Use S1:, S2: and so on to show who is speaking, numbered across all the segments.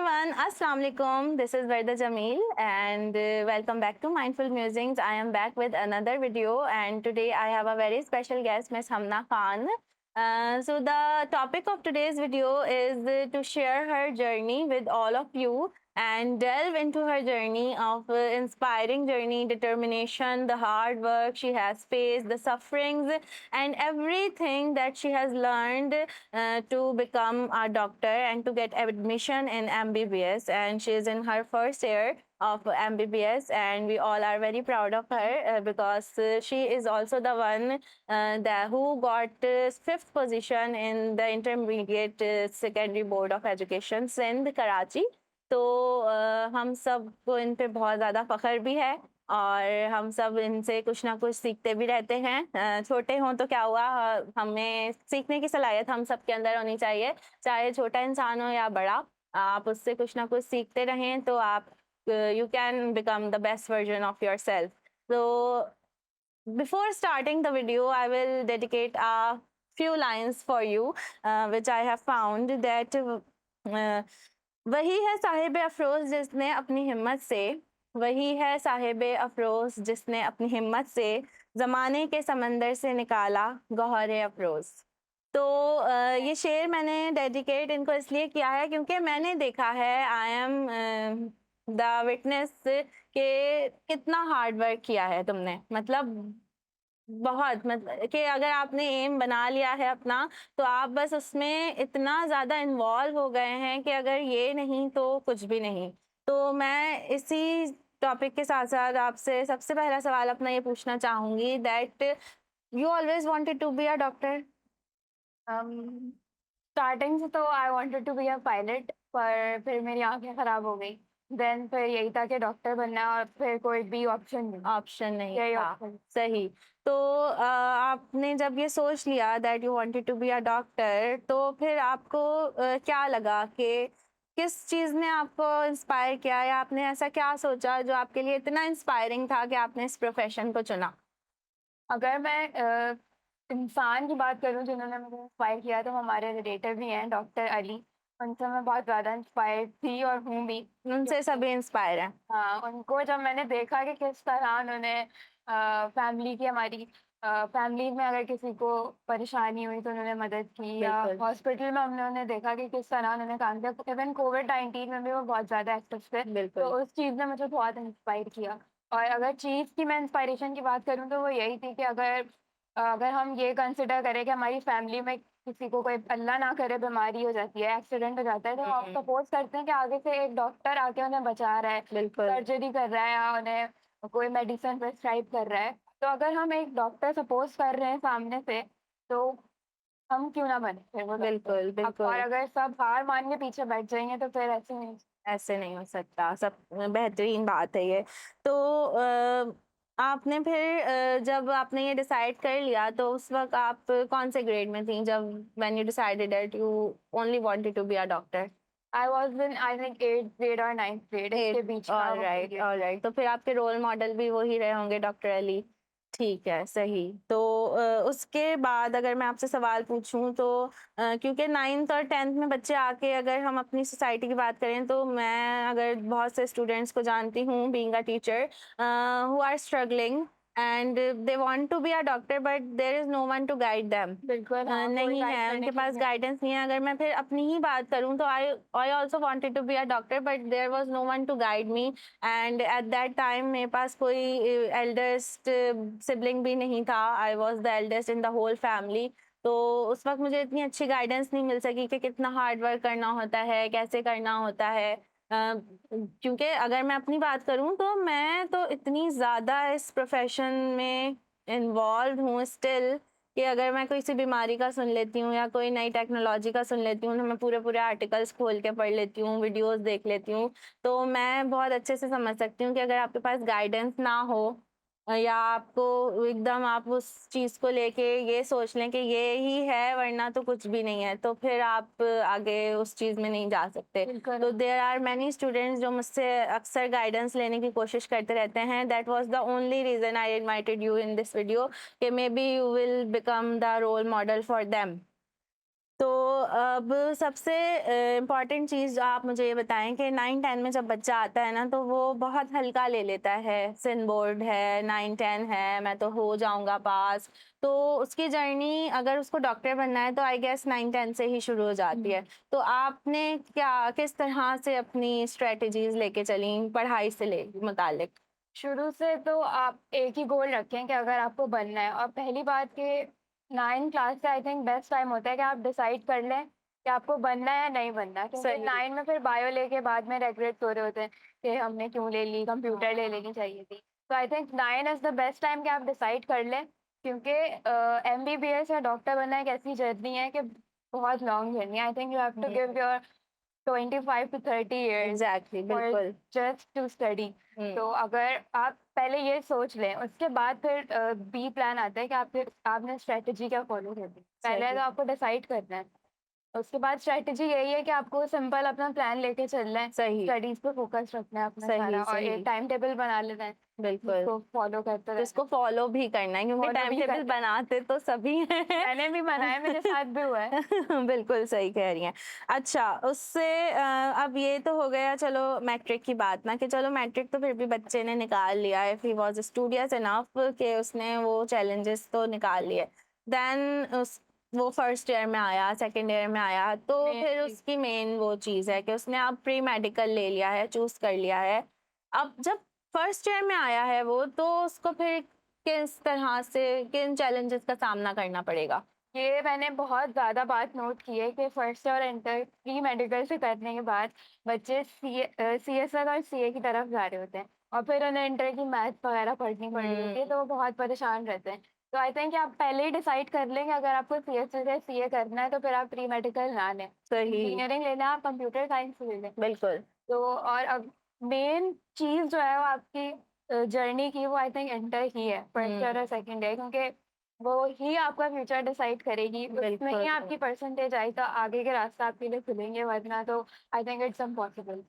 S1: everyone, Assalamu alaikum. This is Varda Jameel and welcome back to Mindful Musings. I am back with another video and today I have a very special guest, Miss Hamna Khan. So the topic of today's video is to share her journey with all of you and delve into her journey of inspiring journey, determination, the hard work she has faced, the sufferings, and everything that she has learned to become a doctor and to get admission in MBBS. And she is in her first year of MBBS, and we all are very proud of her because she is also the one who got fifth position in the intermediate secondary board of education Sindh Karachi. तो हम सब को इन पे बहुत ज़्यादा फ़ख्र भी है और हम सब इनसे कुछ ना कुछ सीखते भी रहते हैं। छोटे हों तो क्या हुआ, हमें सीखने की सलाहियत हम सब के अंदर होनी चाहिए, चाहे छोटा इंसान हो या बड़ा। आप उससे कुछ ना कुछ सीखते रहें तो आप you can become the best version of yourself. So before starting the video, I will dedicate a few lines for you, which I have found that वही है साहिब अफरोज जिसने अपनी हिम्मत से, वही है साहिब अफरोज जिसने अपनी हिम्मत से ज़माने के समंदर से निकाला गौहर अफरोज। तो ये शेर मैंने डेडिकेट इनको इसलिए किया है क्योंकि मैंने देखा है, आई एम द विटनेस के कितना हार्ड वर्क किया है तुमने, मतलब बहुत, मतलब कि अगर आपने एम बना लिया है अपना तो आप बस उसमें इतना ज़्यादा इन्वॉल्व हो गए हैं कि अगर ये नहीं तो कुछ भी नहीं। तो मैं इसी टॉपिक के साथ साथ आपसे सबसे पहला सवाल अपना ये पूछना चाहूँगी that you always wanted to be a doctor?
S2: Starting से तो I wanted to be a pilot, पर फिर मेरी आंखें खराब हो गई। देन फिर यही था कि डॉक्टर बनना है और फिर कोई भी
S1: ऑप्शन नहीं
S2: यही
S1: था।
S2: ऑप्शन।
S1: सही। तो आपने जब ये सोच लिया that you wanted to be a doctor, तो फिर आपको क्या लगा कि किस चीज़ ने आपको इंस्पायर किया, या आपने ऐसा क्या सोचा जो आपके लिए इतना इंस्पायरिंग था कि आपने इस प्रोफेशन को चुना?
S2: अगर मैं इंसान की बात करूं जिन्होंने मुझे इंस्पायर किया, तो हमारे रिलेटिव भी हैं, डॉक्टर अली। उनसे मैं बहुत ज़्यादा इंस्पायर थी और हूँ भी।
S1: उनसे सभी इंस्पायर हैं।
S2: हाँ, उनको जब मैंने देखा कि किस तरह उन्होंने फैमिली की, हमारी फैमिली में अगर किसी को परेशानी हुई तो उन्होंने मदद की, या
S1: बिल्कुल।
S2: हॉस्पिटल में उन्होंने देखा कि किस तरह उन्होंने काम किया। इवन कोविड-19 में भी वो बहुत ज़्यादा एक्टिव थे। तो
S1: बिल्कुल।
S2: उस चीज़ ने मुझे बहुत इंस्पायर किया। और अगर चीज़ की मैं इंस्पायरेशन की बात करूँ तो वो यही थी कि अगर हम ये कंसिडर करें कि हमारी फैमिली में किसी को कोई, अल्लाह ना करे, बीमारी हो जाती है, एक्सीडेंट हो जाता है, तो हम सपोज़ करते हैं कि आगे से एक डॉक्टर आके उन्हें बचा रहा है,
S1: बिल्कुल।
S2: सर्जरी कर रहा है या उन्हें कोई मेडिसिन प्रिस्क्राइब कर रहा है। तो अगर हम एक डॉक्टर सपोज़ कर रहे हैं सामने से, तो हम क्यों ना बने फिर वो डॉक्टर।
S1: बिल्कुल,
S2: अब
S1: बिल्कुल।
S2: और अगर सब हार मान के पीछे बैठ जाएँगे तो फिर
S1: ऐसे नहीं हो सकता, सब बेहतरीन बात है ये। तो आपने फिर जब आपने ये डिसाइड कर लिया तो उस वक़्त आप कौन से ग्रेड में थीं जब when you decided that you only wanted to be a doctor?
S2: I was in, I think, 8th grade और 9th ग्रेड, इसके बीच का वो
S1: ऑलराइट,
S2: पीरियड।
S1: ऑलराइट। तो फिर आपके रोल मॉडल भी वही रहे होंगे, डॉक्टर अली। ठीक है, सही। तो उसके बाद अगर मैं आपसे सवाल पूछूँ तो क्योंकि 9th और 10th में बच्चे आके, अगर हम अपनी सोसाइटी की बात करें तो मैं अगर बहुत से स्टूडेंट्स को जानती हूँ being a teacher who are struggling and they want to be a doctor but there is no one to guide them.
S2: बिल्कुल, हाँ, कोई
S1: नहीं
S2: गाइड
S1: है,
S2: करने
S1: उनके
S2: के
S1: पास
S2: लिए।
S1: गाइडेंस नहीं है। अगर मैं फिर अपनी ही बात करूँ तो I also wanted to be a doctor but there was no one to guide me and at that time मेरे पास कोई एल्डेस्ट सिबलिंग भी नहीं था। I was the eldest in the whole family. तो उस वक़्त मुझे इतनी अच्छी गाइडेंस नहीं मिल सकी कि कितना हार्ड वर्क करना होता है, कैसे करना होता है। क्योंकि अगर मैं अपनी बात करूँ तो मैं तो इतनी ज़्यादा इस प्रोफ़ेशन में इन्वॉल्व हूँ स्टिल कि अगर मैं कोई सी बीमारी का सुन लेती हूँ या कोई नई टेक्नोलॉजी का सुन लेती हूँ तो मैं पूरे-पूरे आर्टिकल्स खोल के पढ़ लेती हूँ, वीडियोज़ देख लेती हूँ। तो मैं बहुत अच्छे से समझ सकती हूँ कि अगर आपके पास गाइडेंस ना हो या आपको एकदम आप उस चीज़ को लेके ये सोच लें कि ये ही है वरना तो कुछ भी नहीं है, तो फिर आप आगे उस चीज़ में नहीं जा सकते।
S2: बिल्कुल।
S1: तो देयर आर मैनी स्टूडेंट्स जो मुझसे अक्सर गाइडेंस लेने की कोशिश करते रहते हैं। That was the only reason I invited you in this video कि may be you will become the role model for them. तो अब सबसे इम्पॉर्टेंट चीज़ जो आप मुझे ये बताएं कि 9-10 में जब बच्चा आता है ना तो वो बहुत हल्का ले लेता है, सिन बोर्ड है, 9-10 है, मैं तो हो जाऊंगा पास। तो उसकी जर्नी अगर उसको डॉक्टर बनना है तो आई गेस 9-10 से ही शुरू हो जाती है। तो आपने क्या किस तरह से अपनी स्ट्रेटजीज लेके चली पढ़ाई से ले मुतालिक?
S2: शुरू से तो आप एक ही गोल रखें कि अगर आपको बनना है, और पहली बात कि 9 क्लास से आई थिंक बेस्ट टाइम होता है कि आप डिसाइड कर लें कि आपको बनना है या नहीं बनना, क्योंकि
S1: सही।
S2: 9 में फिर बायो लेके बाद में रिग्रेट हो रहे होते हैं कि हमने क्यों ले ली, कंप्यूटर ले लेनी चाहिए थी। तो I think 9 is the best time कि आप डिसाइड कर लें, क्योंकि एमबीबीएस या डॉक्टर बनना एक ऐसी जर्नी है कि बहुत लॉन्ग जर्नी है। I think you have to give your 25 to 30 years
S1: exactly,
S2: for
S1: बिल्कुल।
S2: just to study।
S1: हम्म।
S2: तो अगर आप पहले ये सोच लें, उसके बाद फिर बी प्लान आता है कि आप फिर आपने स्ट्रेटजी क्या फॉलो करनी है। पहले
S1: सही।
S2: तो आपको डिसाइड करना है, उसके बाद स्ट्रेटजी यही है कि आपको सिंपल अपना प्लान लेके चलना है,
S1: सही।
S2: स्टडीज पे फोकस रखना है अपना
S1: सही।
S2: सारा, और
S1: सही।
S2: एक टाइम टेबल बना लेना है
S1: बिल्कुल।
S2: जिसको फॉलो करते रहना
S1: जिसको
S2: है।
S1: फॉलो भी करना है क्योंकि
S2: फॉलो
S1: टाइम
S2: भी
S1: टेबल
S2: करना है,
S1: बनाते तो सभी हैं।
S2: मैंने भी बनाया, मेरे साथ भी हुआ है।
S1: बिल्कुल सही कह रही हैं। अच्छा, उससे अब ये तो हो गया चलो मैट्रिक की बात ना, कि चलो मैट्रिक तो फिर भी बच्चे ने निकाल लिया है, ही वाज स्टूडियस इनफ कि उसने वो चैलेंजेस तो निकाल लिए। देन उस वो फर्स्ट ईयर में आया, सेकंड ईयर में आया, तो
S2: मेन
S1: फिर
S2: चीज
S1: उसकी मेन वो चीज़ है कि उसने अब प्री मेडिकल ले लिया है, चूज़ कर लिया है। अब जब फर्स्ट ईयर में आया है वो, तो उसको फिर किस तरह से किन चैलेंजेस का सामना करना पड़ेगा?
S2: ये मैंने बहुत ज़्यादा बात नोट की है कि फर्स्ट और इंटर प्री मेडिकल से करने के बाद बच्चे सीएसआर और सीए की तरफ जा रहे होते हैं, और फिर उन्हें इंटर की मैथ्स वगैरह पढ़नी पड़ रही होती है,
S1: हुँ,
S2: तो वो बहुत परेशान रहते हैं। तो आई थिंक आप पहले ही डिसाइड कर लें कि अगर आपको सीएसई से सीए करना है तो फिर आप प्री मेडिकल ना लें।
S1: सही,
S2: इंजीनियरिंग लेना है, आप कंप्यूटर साइंस ले लें।
S1: बिल्कुल।
S2: तो और अब मेन चीज़ जो है वो आपकी जर्नी की, वो आई थिंक इंटर ही है, फर्स्ट ईयर
S1: हुँ,
S2: और सेकंड ईयर, क्योंकि वो ही आपका फ्यूचर डिसाइड करेगी। उसमें ही
S1: बिल्कुल।
S2: आपकी परसेंटेज आई तो आगे के रास्ते आपके लिए खुलेंगे, वरना तो आई थिंक इट्स इम्पॉसिबल।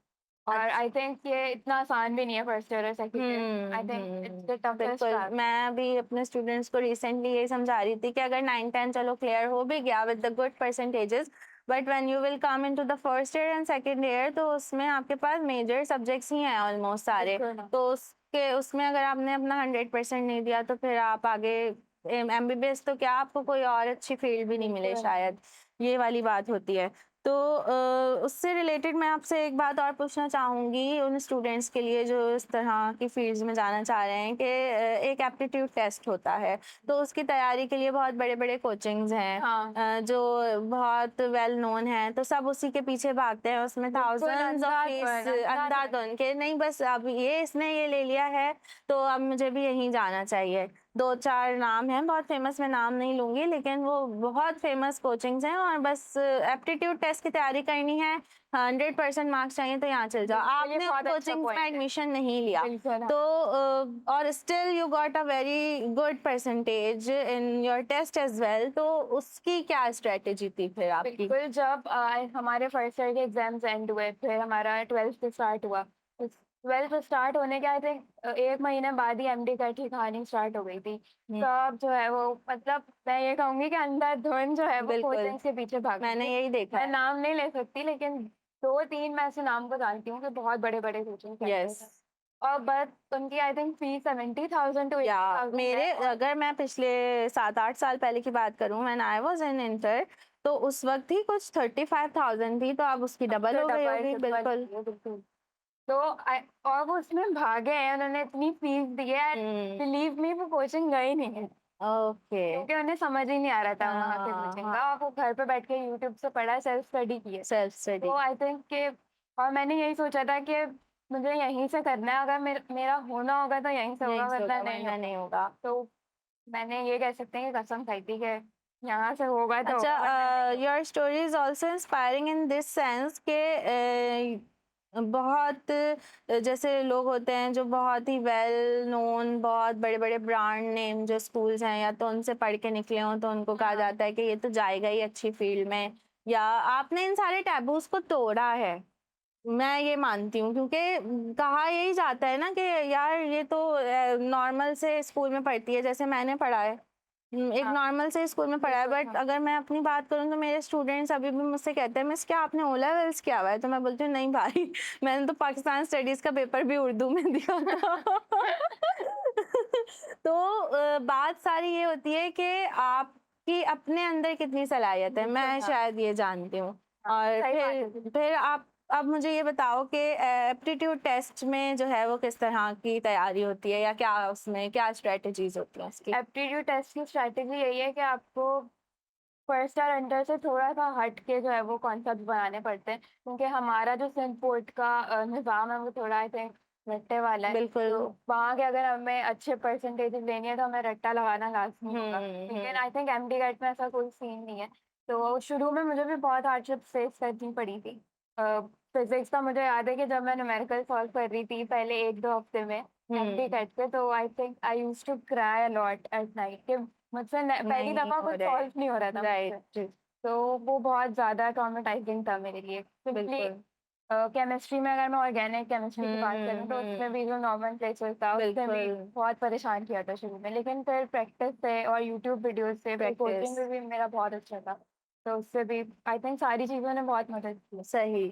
S2: और
S1: अच्छा।
S2: आई थिंक ये इतना आसान भी नहीं है फर्स्ट ईयर और second year. I think it's the toughest
S1: बिल्कुल।
S2: पार्ट।
S1: मैं भी अपने स्टूडेंट्स को रिसेंटली यही समझा रही थी कि अगर 9-10 चलो क्लियर हो भी गया with the good percentages, but when you will come into the first year and second year, तो उसमें आपके पास मेजर सब्जेक्ट्स ही हैं ऑलमोस्ट सारे।
S2: बिल्कुल।
S1: तो उसके उसमें अगर आपने अपना 100% नहीं दिया तो फिर आप आगे एमबीबीएस तो क्या, आपको कोई और अच्छी फील्ड भी नहीं मिले
S2: बिल्कुल।
S1: शायद। ये वाली बात होती है। तो उससे रिलेटेड मैं आपसे एक बात और पूछना चाहूँगी उन स्टूडेंट्स के लिए जो इस तरह की फील्ड्स में जाना चाह रहे हैं कि एक एप्टीट्यूड टेस्ट होता है, तो उसकी तैयारी के लिए बहुत बड़े-बड़े कोचिंग्स हैं,
S2: हाँ,
S1: जो बहुत वेल नोन हैं, तो सब उसी के पीछे भागते हैं, उसमें
S2: बिल्कुल
S1: थाउज़ेंड्स ऑफ फीस
S2: अंधाधुन, अंधाधुन।
S1: अंधाधुन के नहीं, बस अब ये इसने ये ले लिया है, तो अब मुझे भी यहीं जाना चाहिए। 2-4 नाम हैं, बहुत फेमस, मैं नाम नहीं लूँगी, लेकिन वो बहुत फेमस कोचिंग्स हैं और बस एप्टीट्यूड टेस्ट की तैयारी करनी है, 100% मार्क्स चाहिए तो यहाँ चले जाओ।
S2: बिल्कुल, ये
S1: आपने उन
S2: बहुत अच्छा
S1: कोचिंग्स में
S2: पॉइंट है।
S1: एडमिशन नहीं लिया,
S2: बिल्कुल, हाँ।
S1: तो और still you got a very good percentage in your test as well, तो उसकी क्या स्ट्रैटेजी थी फिर आपकी?
S2: बिल्कुल, जब हमारे फर्स्ट ईयर के एग्ज़ाम्स एंड हुए, फिर हमारा 12th स्टार्ट हुआ। उस 12th स्टार्ट होने के आई थिंक 1 महीने बाद ही एमडी की कहानी स्टार्ट हो गई थी।
S1: हुँ,
S2: सब जो है वो, मतलब मैं ये कहूँगी कि अंधाधुन जो है वो
S1: बिल्कुल,
S2: कोचिंग्स के पीछे भागी
S1: मैंने
S2: थी।
S1: यही देखा
S2: मैं
S1: है।
S2: नाम नहीं ले सकती, लेकिन 2-3 मैं ऐसे नाम को जानती हूँ कि बहुत बड़े-बड़े कोचिंग सेंटर्स
S1: यस।
S2: हैं। और बट उनकी आई थिंक फीस 70,000 टू
S1: या
S2: 80,000 है।
S1: मेरे
S2: और
S1: अगर मैं पिछले 7-8 साल पहले की बात करूँ, when I was in inter, तो उस वक़्त ही कुछ 35,000 थी, तो अब उसकी
S2: अब
S1: डबल
S2: तो
S1: हो गई
S2: डबल
S1: होगी,
S2: ट्रिपल
S1: बिल्कुल।
S2: है, बिल्कुल। तो और वो उसमें भागे हैं, उन्होंने इतनी फीस दी है,
S1: हुँ,
S2: बिलीव मी वो कोचिंग गए नहीं है,
S1: ओके।
S2: क्योंकि उन्हें समझ ही नहीं आ रहा था वहाँ के
S1: हाँ,
S2: कोचिंग
S1: हाँ,
S2: का, और वो घर पे बैठ के यूट्यूब से पढ़ा, सेल्फ स्टडी की है।
S1: सेल्फ
S2: तो
S1: स्टडी।
S2: आई थिंक कि, और मैंने यही सोचा था कि मुझे यहीं से करना है, अगर मेरा होना होगा तो यहीं से होगा,
S1: यहीं से
S2: वरना
S1: होगा
S2: नहीं
S1: वरना
S2: होगा।
S1: नहीं होगा।
S2: तो मैंने ये कह सकते हैं कि कसम खाई थी कि यहाँ से होगा तो
S1: अच्छा,
S2: होगा, वरना नहीं होगा।
S1: Your story is also inspiring in this sense कि बहुत जैसे लोग होते हैं जो बहुत ही वेल नोन, बहुत बड़े-बड़े ब्रांड नेम जो स्कूल्स हैं, या तो उनसे पढ़ के निकले हों तो उनको कहा
S2: हाँ,
S1: जाता है कि ये तो जाएगा ही अच्छी फील्ड में, या आपने इन सारे टैबूज़ को तोड़ा है। मैं ये मानती हूँ क्योंकि कहा यही जाता है ना कि यार ये तो नॉर्मल से स्कूल में पढ़ती है जैसे मैंने पढ़ा है। एक
S2: हाँ,
S1: नॉर्मल से स्कूल में पढ़ा है,
S2: बिल्कुल,
S1: बट
S2: हाँ।
S1: अगर मैं अपनी बात करूँ तो मेरे स्टूडेंट्स अभी भी मुझसे कहते हैं मिस क्या आपने ओ लेवल्स किया हुआ है? तो मैं बोलती हूँ नहीं भाई मैंने तो पाकिस्तान स्टडीज़ का पेपर भी उर्दू में दिया था। तो बात सारी ये होती है कि आपकी अपने अंदर कितनी सलाहियत है,
S2: बिल्कुल,
S1: मैं
S2: हाँ।
S1: शायद ये जानती हूँ।
S2: हाँ,
S1: और
S2: सही बात
S1: फिर
S2: है बिल्कुल।
S1: फिर आप अब मुझे ये बताओ कि एप्टीट्यूड टेस्ट में जो है वो किस तरह की तैयारी होती है या क्या उसमें क्या स्ट्रेटजीज़ होती हैं उसकी?
S2: एप्टीट्यूड टेस्ट की स्ट्रैटेजी यही है कि आपको फर्स्ट और अंडर से थोड़ा-सा हट के जो है वो कॉन्सेप्ट बनाने पड़ते हैं, क्योंकि हमारा जो सिंध बोर्ड का निज़ाम है वो थोड़ा आई थिंक रट्टे वाला है।
S1: बिल्कुल।
S2: तो वहाँ के अगर हमें अच्छे परसेंटेजेस लेनी है तो हमें रट्टा लगाना लाज़मी होगा।
S1: हुँ,
S2: लेकिन
S1: हुँ।
S2: आई थिंक एमडी-गेट में ऐसा कोई सीन नहीं है। तो शुरू में मुझे भी बहुत हार्डशिप्स फेस करनी पड़ी थी। फिज़िक्स का मुझे याद है कि जब मैं न्यूमेरिकल सॉल्व कर रही थी पहले 1-2 हफ्ते में
S1: हुँ,
S2: एमडी-गेट पे, तो I think I used to cry a lot at night कि मुझसे न पहली
S1: नहीं
S2: दफ़ा
S1: हो
S2: कुछ
S1: रहा है।
S2: सॉल्व नहीं हो रहा था मुझसे।
S1: राइट,
S2: तो वो बहुत ज़्यादा ट्रॉमेटाइज़िंग था मेरे लिए। सिंपली
S1: बिल्कुल।
S2: केमिस्ट्री में अगर मैं ऑर्गेनिक केमिस्ट्री की बात
S1: हुँ,
S2: करूँ तो उसमें
S1: हुँ।
S2: भी जो नोमेनक्लेचर था उसने भी
S1: बिल्कुल,
S2: बहुत परेशान किया था शुरू में। लेकिन फिर प्रैक्टिस से और यूट्यूब वीडियोज़ से फिर कोचिंग
S1: प्रैक्टिस।
S2: में भी मेरा बहुत अच्छा था। तो उससे भी आई थिंक सारी चीज़ों ने बहुत मदद की।
S1: सही।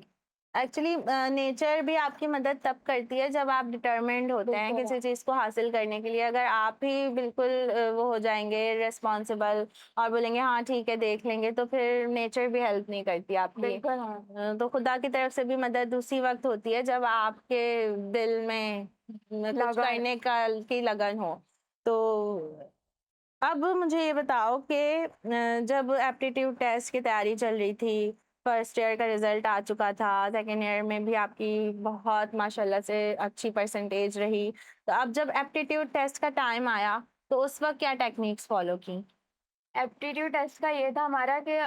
S1: एक्चुअली नेचर भी आपकी मदद तब करती है जब आप डिटरमाइंड होते हैं
S2: बिल्कुल,
S1: किसी चीज़ को हासिल करने के लिए। अगर आप ही बिल्कुल वो हो जाएँगे रिस्पॉन्सिबल और बोलेंगे हाँ ठीक है देख लेंगे, तो फिर नेचर भी हेल्प नहीं करती आपकी।
S2: बिल्कुल हाँ।
S1: तो खुदा की तरफ से भी मदद उसी वक़्त होती है जब आपके दिल में कुछ
S2: लगा
S1: करने का की लगन हो। तो अब मुझे ये बताओ कि जब एप्टीट्यूड टेस्ट की तैयारी चल रही थी, फर्स्ट ईयर का रिज़ल्ट आ चुका था, सेकंड ईयर में भी आपकी बहुत माशाल्लाह से अच्छी परसेंटेज रही। तो अब जब एप्टीट्यूड टेस्ट का टाइम आया, तो उस वक़्त क्या टेक्निक्स फ़ॉलो की?
S2: एप्टीट्यूड टेस्ट का ये था हमारा कि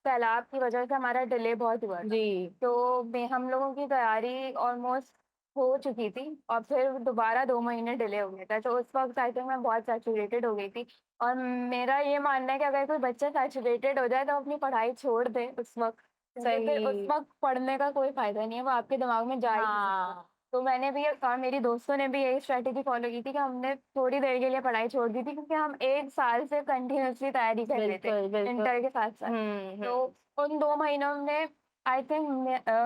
S2: सैलाब की वजह से हमारा डिले बहुत हुआ था।
S1: जी।
S2: तो हम लोगों की तैयारी ऑलमोस्ट हो चुकी थी और फिर दोबारा 2 महीने डिले हो गया था। तो उस वक़्त आई थिंक मैं बहुत सैचुरेटेड हो गई थी और मेरा ये मानना है कि अगर कोई बच्चा सैचुरेटेड हो जाए तो अपनी पढ़ाई छोड़ दे उस वक़्त, क्योंकि फिर उस
S1: सही।
S2: वक़्त पढ़ने का कोई फ़ायदा नहीं है, वो आपके दिमाग में जा ही नहीं सकता।
S1: हाँ।
S2: तो मैंने भी और मेरी दोस्तों ने भी यही स्ट्रैटेजी फ़ॉलो की थी कि हमने थोड़ी देर के लिए पढ़ाई छोड़ दी थी, क्योंकि हम 1 साल से कंटिन्यूअसली तैयारी कर रहे थे,
S1: बिल्कुल, बिल्कुल।
S2: इंटर के साथ-साथ।
S1: हुँ,
S2: तो
S1: हुँ।
S2: उन 2 महीनों में आई थिंक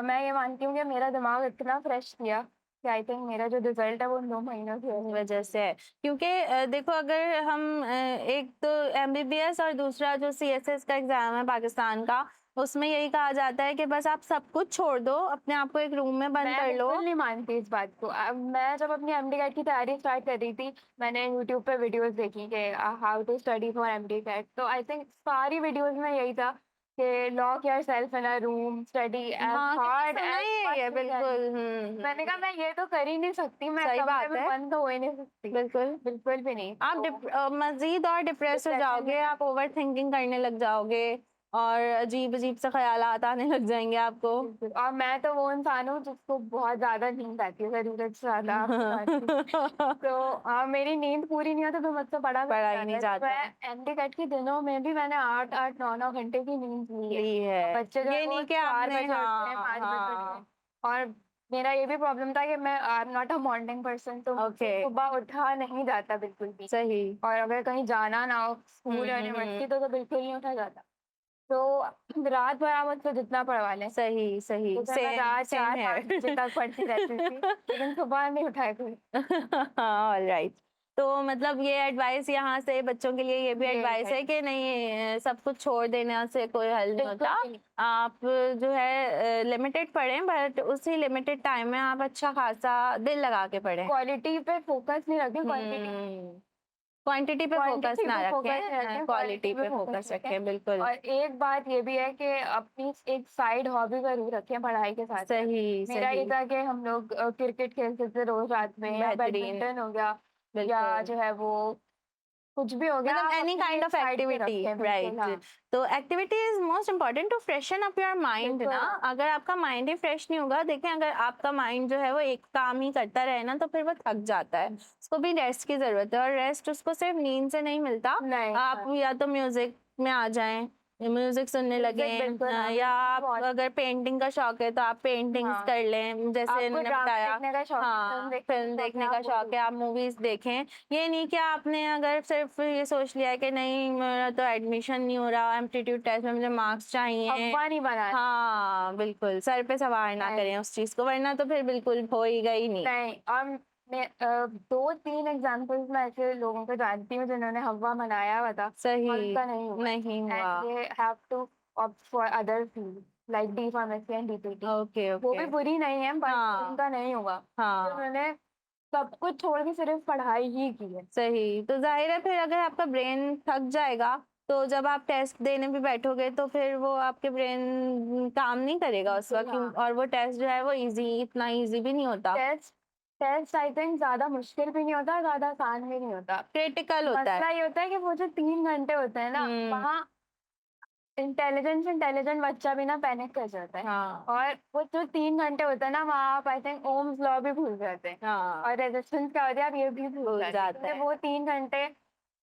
S2: मैं ये मानती हूँ कि मेरा दिमाग इतना फ्रेश किया कि आई थिंक मेरा जो रिज़ल्ट है वो उन 2 महीनों की वजह
S1: वजह
S2: से।
S1: से है। क्योंकि देखो अगर हम एक तो एमबीबीएस और दूसरा जो सीएसएस का एग्ज़ाम है पाकिस्तान का, उसमें यही कहा जाता है कि बस आप सब कुछ छोड़ दो, अपने आप को एक रूम में बंद
S2: मैं
S1: कर लो।
S2: बिल्कुल नहीं मानती इस बात को। मैं जब अपनी एमडी-कैट की तैयारी स्टार्ट कर रही थी, मैंने यूट्यूब पे वीडियोज़ देखी कि how to study for MDCAT. तो आई थिंक सारी वीडियोज़ में यही था कि lock yourself in a room, study as
S1: हाँ, क्योंकि
S2: हार्ड
S1: सुना
S2: एज़
S1: ही है
S2: मच
S1: ये
S2: यू कैन।
S1: बिल्कुल।
S2: मैंने कहा मैं ये तो कर ही नहीं सकती, मैं
S1: सही
S2: कमरे
S1: बात
S2: में
S1: है,
S2: बंद तो हो ही नहीं सकती,
S1: बिल्कुल।
S2: बिल्कुल भी नहीं।
S1: आप
S2: तो
S1: मज़ीद और डिप्रेस हो
S2: डिप्रेशन में
S1: जाओगे, आप ओवरथिंकिंग करने लग जाओगे और अजीब-अजीब से ख़यालात आने लग जाएँगे आपको।
S2: बिल्कुल, और मैं तो वो इंसान हूँ जिसको बहुत ज़्यादा नींद आती है, ज़रूरत से ज़्यादा आपके साथ भी। तो मेरी नींद पूरी नहीं होती तो मुझसे पढ़ा भी नहीं
S1: पढ़ा ही
S2: जाता
S1: नहीं
S2: है। तो
S1: जाता।
S2: मैं एमडी-कैट के दिनों में भी मैंने 8-8, 9-9 घंटे की नींद ली है।
S1: ली है।
S2: और बच्चे जो है
S1: ये
S2: वो
S1: नहीं कि
S2: 4
S1: आपने
S2: बजे उठते हैं,
S1: हाँ,
S2: 5 बजे उठते हैं।
S1: हाँ।
S2: और मेरा ये भी प्रॉब्लम था कि मैं I am not a morning person, तो मुझसे
S1: ओके,
S2: सुबह उठा नहीं जाता बिल्कुल भी।
S1: सही।
S2: और अगर कहीं जाना ना हो
S1: हुँ,
S2: स्कूल या
S1: हुँ।
S2: यूनिवर्सिटी तो बिल्कुल नहीं उठा जाता। तो रात भर आप मुझसे जितना पढ़वा लें,
S1: सही, सही।
S2: जैसे मैं
S1: सेम,
S2: रात
S1: सेम
S2: 4-5 बजे
S1: हियर।
S2: तक पढ़ती रहती थी, लेकिन सुबह नहीं उठाया कोई।
S1: ऑलराइट। तो मतलब ये एडवाइस यहाँ से बच्चों के लिए ये भी
S2: ये
S1: एडवाइस
S2: है,
S1: है कि नहीं सब कुछ छोड़ देने से कोई हल नहीं
S2: बिल्कुल
S1: होता।
S2: भी नहीं।
S1: आप जो है लिमिटेड पढ़ें बट उसी लिमिटेड टाइम में आप अच्छा खासा दिल लगा के पढ़ें।
S2: क्वालिटी पे फ़ोकस नहीं रखें,
S1: हुँ। क्वांटिटी पे फ़ोकस
S2: क्वांटिटी
S1: ना
S2: पे फ़ोकस नहीं
S1: रखें
S2: रखें, क्वालिटी
S1: क्वालिटी
S2: पे
S1: पे
S2: फ़ोकस
S1: फ़ोकस
S2: रखें।
S1: रखें, बिल्कुल।
S2: और एक बात ये भी है कि अपनी एक साइड हॉबी ज़रूर रखें पढ़ाई के साथ-साथ।
S1: सही,
S2: मेरा ये
S1: सही।
S2: था कि हम लोग क्रिकेट खेलते थे रोज़ रात में, या
S1: बेहतरीन,
S2: बैडमिंटन हो गया, या
S1: बिल्कुल।
S2: जो है वो कुछ भी हो गया,
S1: मतलब
S2: आप
S1: एनी
S2: अपनी
S1: काइंड
S2: एक
S1: ऑफ
S2: साइड पे
S1: एक्टिविटी
S2: रखें, बिल्कुल
S1: राइट।
S2: हाँ।
S1: तो activity is most important to freshen up your mind ना।
S2: बिल्कुल हाँ,
S1: अगर आपका माइंड ही फ्रेश नहीं होगा, देखें अगर आपका माइंड जो है वो एक काम ही करता रहे ना तो फिर वो थक जाता है, उसको भी रेस्ट की जरूरत है और रेस्ट उसको सिर्फ नींद से नहीं मिलता।
S2: नहीं
S1: आप
S2: हाँ,
S1: या तो म्यूजिक में आ जाएं, म्यूजिक सुनने
S2: म्यूजिक
S1: लगे
S2: बिल्कुल हाँ
S1: या आप
S2: बहुत
S1: अगर पेंटिंग का शौक है तो आप पेंटिंग्स
S2: हाँ
S1: कर लें, जैसे
S2: आपको
S1: मैंने
S2: ड्रामा
S1: बताया।
S2: देखने का शौक है फिल्म
S1: हाँ,
S2: देखने का
S1: फिल्म
S2: शौक है
S1: देखने का
S2: आप वो
S1: शौक है,
S2: देखिए
S1: आप मूवीज देखें। ये नहीं कि आपने अगर सिर्फ ये सोच लिया है कि नहीं मेरा तो एडमिशन नहीं हो रहा, एप्टीट्यूड टेस्ट में मुझे मार्क्स चाहिए।
S2: अफवाह नहीं बनाना
S1: हाँ बिल्कुल, सर पे सवार ना
S2: नहीं
S1: करें उस चीज को, वरना तो फिर बिल्कुल हो ही गई नहीं।
S2: नहीं और मैं 2-3 एग्जांपल्स मैं ऐसे लोगों को जानती हूँ जिन्होंने हवा मनाया हुआ था और
S1: सही
S2: उनका नहीं हुआ
S1: नहीं हुआ।
S2: And they have to opt for other field like D pharmacy and DPT
S1: okay
S2: वो
S1: ओके।
S2: भी बुरी नहीं है बट
S1: हाँ
S2: उनका नहीं हुआ तो
S1: हाँ
S2: उन्होंने सब कुछ छोड़ के सिर्फ पढ़ाई ही की है
S1: सही। तो जाहिर है फिर अगर आपका ब्रेन थक जाएगा तो जब आप टेस्ट देने भी बैठोगे तो फिर वो आपके ब्रेन काम नहीं करेगा उस
S2: बिल्कुल
S1: वक्त,
S2: हाँ
S1: और वो टेस्ट जो है वो इतना इजी भी नहीं होता,
S2: टेस्ट टेस्ट आई थिंक ज्यादा मुश्किल भी नहीं होता ज्यादा आसान भी नहीं होता
S1: क्रिटिकल होता है।
S2: मसला ये होता है कि वो जो 3 घंटे होते हैं ना
S1: हम्म।
S2: वहाँ इंटेलिजेंट बच्चा भी ना पैनिक कर जाता है
S1: हाँ
S2: और वो जो 3 घंटे होते हैं ना वहाँ आप आई थिंक ओम्स लॉ भी भूल जाते हैं
S1: हाँ
S2: और रेजिस्टेंस क्या होती है आप ये भी भूल
S1: भूल
S2: जाते हैं
S1: जाता
S2: क्योंकि
S1: है।
S2: वो 3 घंटे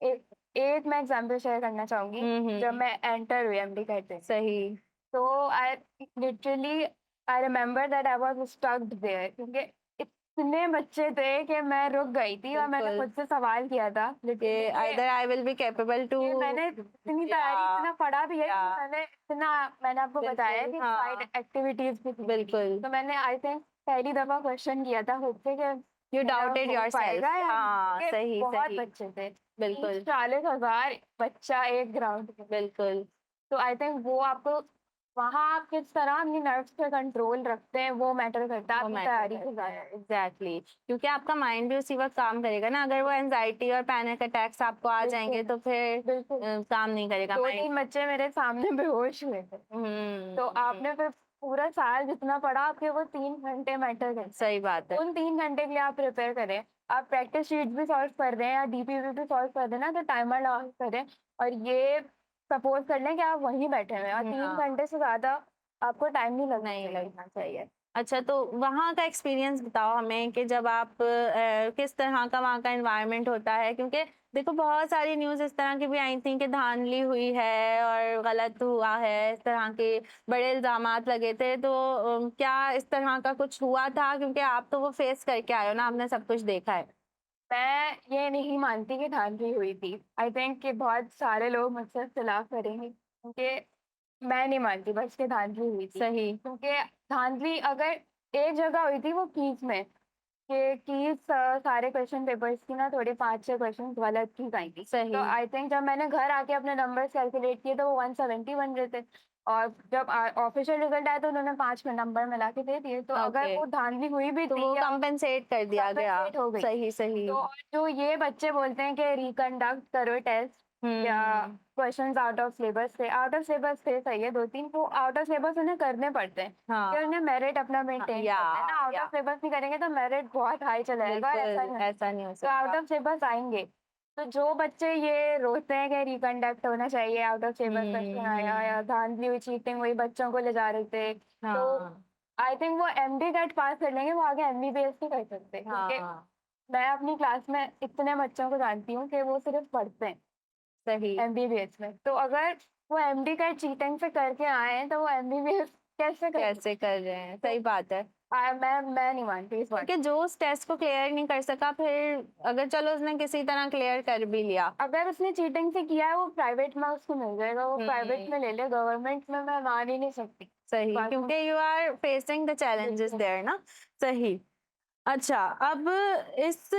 S2: एक एक मैं एग्जांपल शेयर करना चाहूंगी जब
S1: हम्म।
S2: मैं एंटर हुई एमडी करते
S1: सही।
S2: तो I literally I remember that I was stucked there क्योंकि इतने बच्चे थे कि मैं रुक गई थी और मैंने
S1: बिल्कुल
S2: खुद से सवाल किया था
S1: कि
S2: लिटरली कि
S1: either I will be capable to.
S2: ये मैंने इतनी
S1: या
S2: तैयारी इतना पढ़ा भी है
S1: या
S2: कि मैंने आपको बताया
S1: बिल्कुल
S2: कि साइड
S1: हाँ
S2: एक्टिविटीज भी थी
S1: बिल्कुल।
S2: तो मैंने आई थिंक पहली दफा क्वेश्चन किया था खुद से कि
S1: यू
S2: मेरा
S1: डाउटेड
S2: हो
S1: योर सेल्फ,
S2: पाएगा या नहीं
S1: हाँ
S2: क्योंकि
S1: सही
S2: बहुत
S1: सही।
S2: बच्चे थे तीस
S1: बिल्कुल
S2: 40 हजार बच्चा एक ग्राउंड में
S1: बिल्कुल।
S2: तो आई थिंक वो आपको वहाँ आप किस तरह अपनी नर्व्स पे कंट्रोल रखते हैं वो मैटर करता है
S1: वो
S2: आपकी
S1: मैटर
S2: तैयारी से
S1: करता
S2: ज्यादा
S1: है एग्जैक्टली, क्योंकि आपका माइंड भी उसी वक्त काम करेगा ना। अगर वो एनजाइटी और पैनिक अटैक्स आपको आ जाएंगे
S2: बिल्कुल
S1: तो फिर
S2: बिल्कुल
S1: काम नहीं करेगा
S2: दो
S1: माइंड।
S2: तीन बच्चे मेरे सामने बेहोश हुए थे तो आपने फिर पूरा साल जितना पढ़ा आपके वो 3 घंटे मैटर करते हैं
S1: सही बात है।
S2: उन 3 घंटे के लिए आप प्रिपेयर करें आप प्रैक्टिस शीट भी सॉल्व कर रहे हैं या डीपीवी भी सॉल्व कर रहे हैं ना तो टाइमर लगा करें और ये सपोज कर लें कि आप वहीं बैठे हुए हैं और 3 घंटे से ज्यादा आपको टाइम नहीं लगना
S1: नहीं
S2: चाहिए
S1: लगना चाहिए। अच्छा, तो वहाँ का एक्सपीरियंस बताओ हमें कि जब आप किस तरह का वहाँ का एनवायरनमेंट होता है, क्योंकि देखो बहुत सारी न्यूज़ इस तरह की भी आई थी कि धांधली हुई है और गलत हुआ है, इस तरह के बड़े इल्जामात लगे थे। तो क्या इस तरह का कुछ हुआ था, क्योंकि आप तो वो फेस करके आए हो ना, आपने सब कुछ देखा है।
S2: मैं ये नहीं मानती कि धांधली हुई थी आई थिंक कि बहुत सारे लोग मुझसे इख्तिलाफ करेंगे क्योंकि मैं नहीं मानती बस कि धांधली हुई थी
S1: सही
S2: क्योंकि धांधली अगर एक जगह हुई थी वो कीज में कि कीज सारे क्वेश्चन पेपर्स की ना थोड़े 5-6 क्वेश्चन गलत की गई थी तो
S1: सही।
S2: आई थिंक जब मैंने घर आके अपने नंबर्स कैलकुलेट किए तो वो 170 बन रहे थे और जब ऑफिशियल रिजल्ट आया तो उन्होंने 5 नंबर मिला के दे दिए तो अगर
S1: ओके,
S2: वो धांधली हुई भी
S1: तो
S2: थी
S1: वो
S2: या
S1: कंपेंसेट कर दिया गया।
S2: कंपेंसेट हो गई
S1: सही सही।
S2: तो और जो ये बच्चे बोलते हैं कि रिकंडक्ट करो टेस्ट या
S1: हम्म।
S2: क्वेश्चंस आउट ऑफ सिलेबस थे सही है 2-3 वो आउट ऑफ सिलेबस उन्हें करने पड़ते हैं
S1: हाँ
S2: कि उन्हें मेरिट अपना मेंटेन
S1: या
S2: करना है ना आउट
S1: या
S2: ऑफ सिलेबस नहीं करेंगे तो मेरिट बहुत हाई चला जाएगा और ऐसा
S1: बिल्कुल
S2: नहीं
S1: ऐसा नहीं हो
S2: तो आउट
S1: सकता।
S2: ऑफ सिलेबस आएंगे तो जो बच्चे ये रोते हैं कि रिकंडक्ट होना चाहिए आउट ऑफ सिलेबस क्वेश्चन आया या धांधली हुई चीटिंग हुई बच्चों को ले जा रहे थे तो
S1: हाँ
S2: आई थिंक वो एमडी नेट पास कर लेंगे वो आगे एमबीबीएस नहीं कर सकते क्योंकि
S1: हाँ
S2: मैं अपनी क्लास में इतने बच्चों को जानती हूँ कि वो सिर्फ पढ़ते हैं
S1: सही।
S2: एमबीबीएस में तो अगर वो एमडी का चीटिंग से करके आए हैं तो वो एमबीबीएस कैसे कर
S1: कैसे कर रहे हैं,
S2: तो
S1: सही बात है।
S2: मैं नहीं मानती इस बात
S1: क्योंकि जो उस टेस्ट को क्लियर नहीं कर सका, फिर अगर चलो उसने किसी तरह क्लियर कर भी लिया।
S2: अगर उसने चीटिंग से किया है वो प्राइवेट में उसको मिल जाएगा वो प्राइवेट में ले ले गवर्नमेंट में मैं मान ही नहीं सकती
S1: सही,
S2: बात को
S1: क्योंकि you are facing the challenges
S2: बिल्कुल
S1: देयर ना। सही। अच्छा, अब इस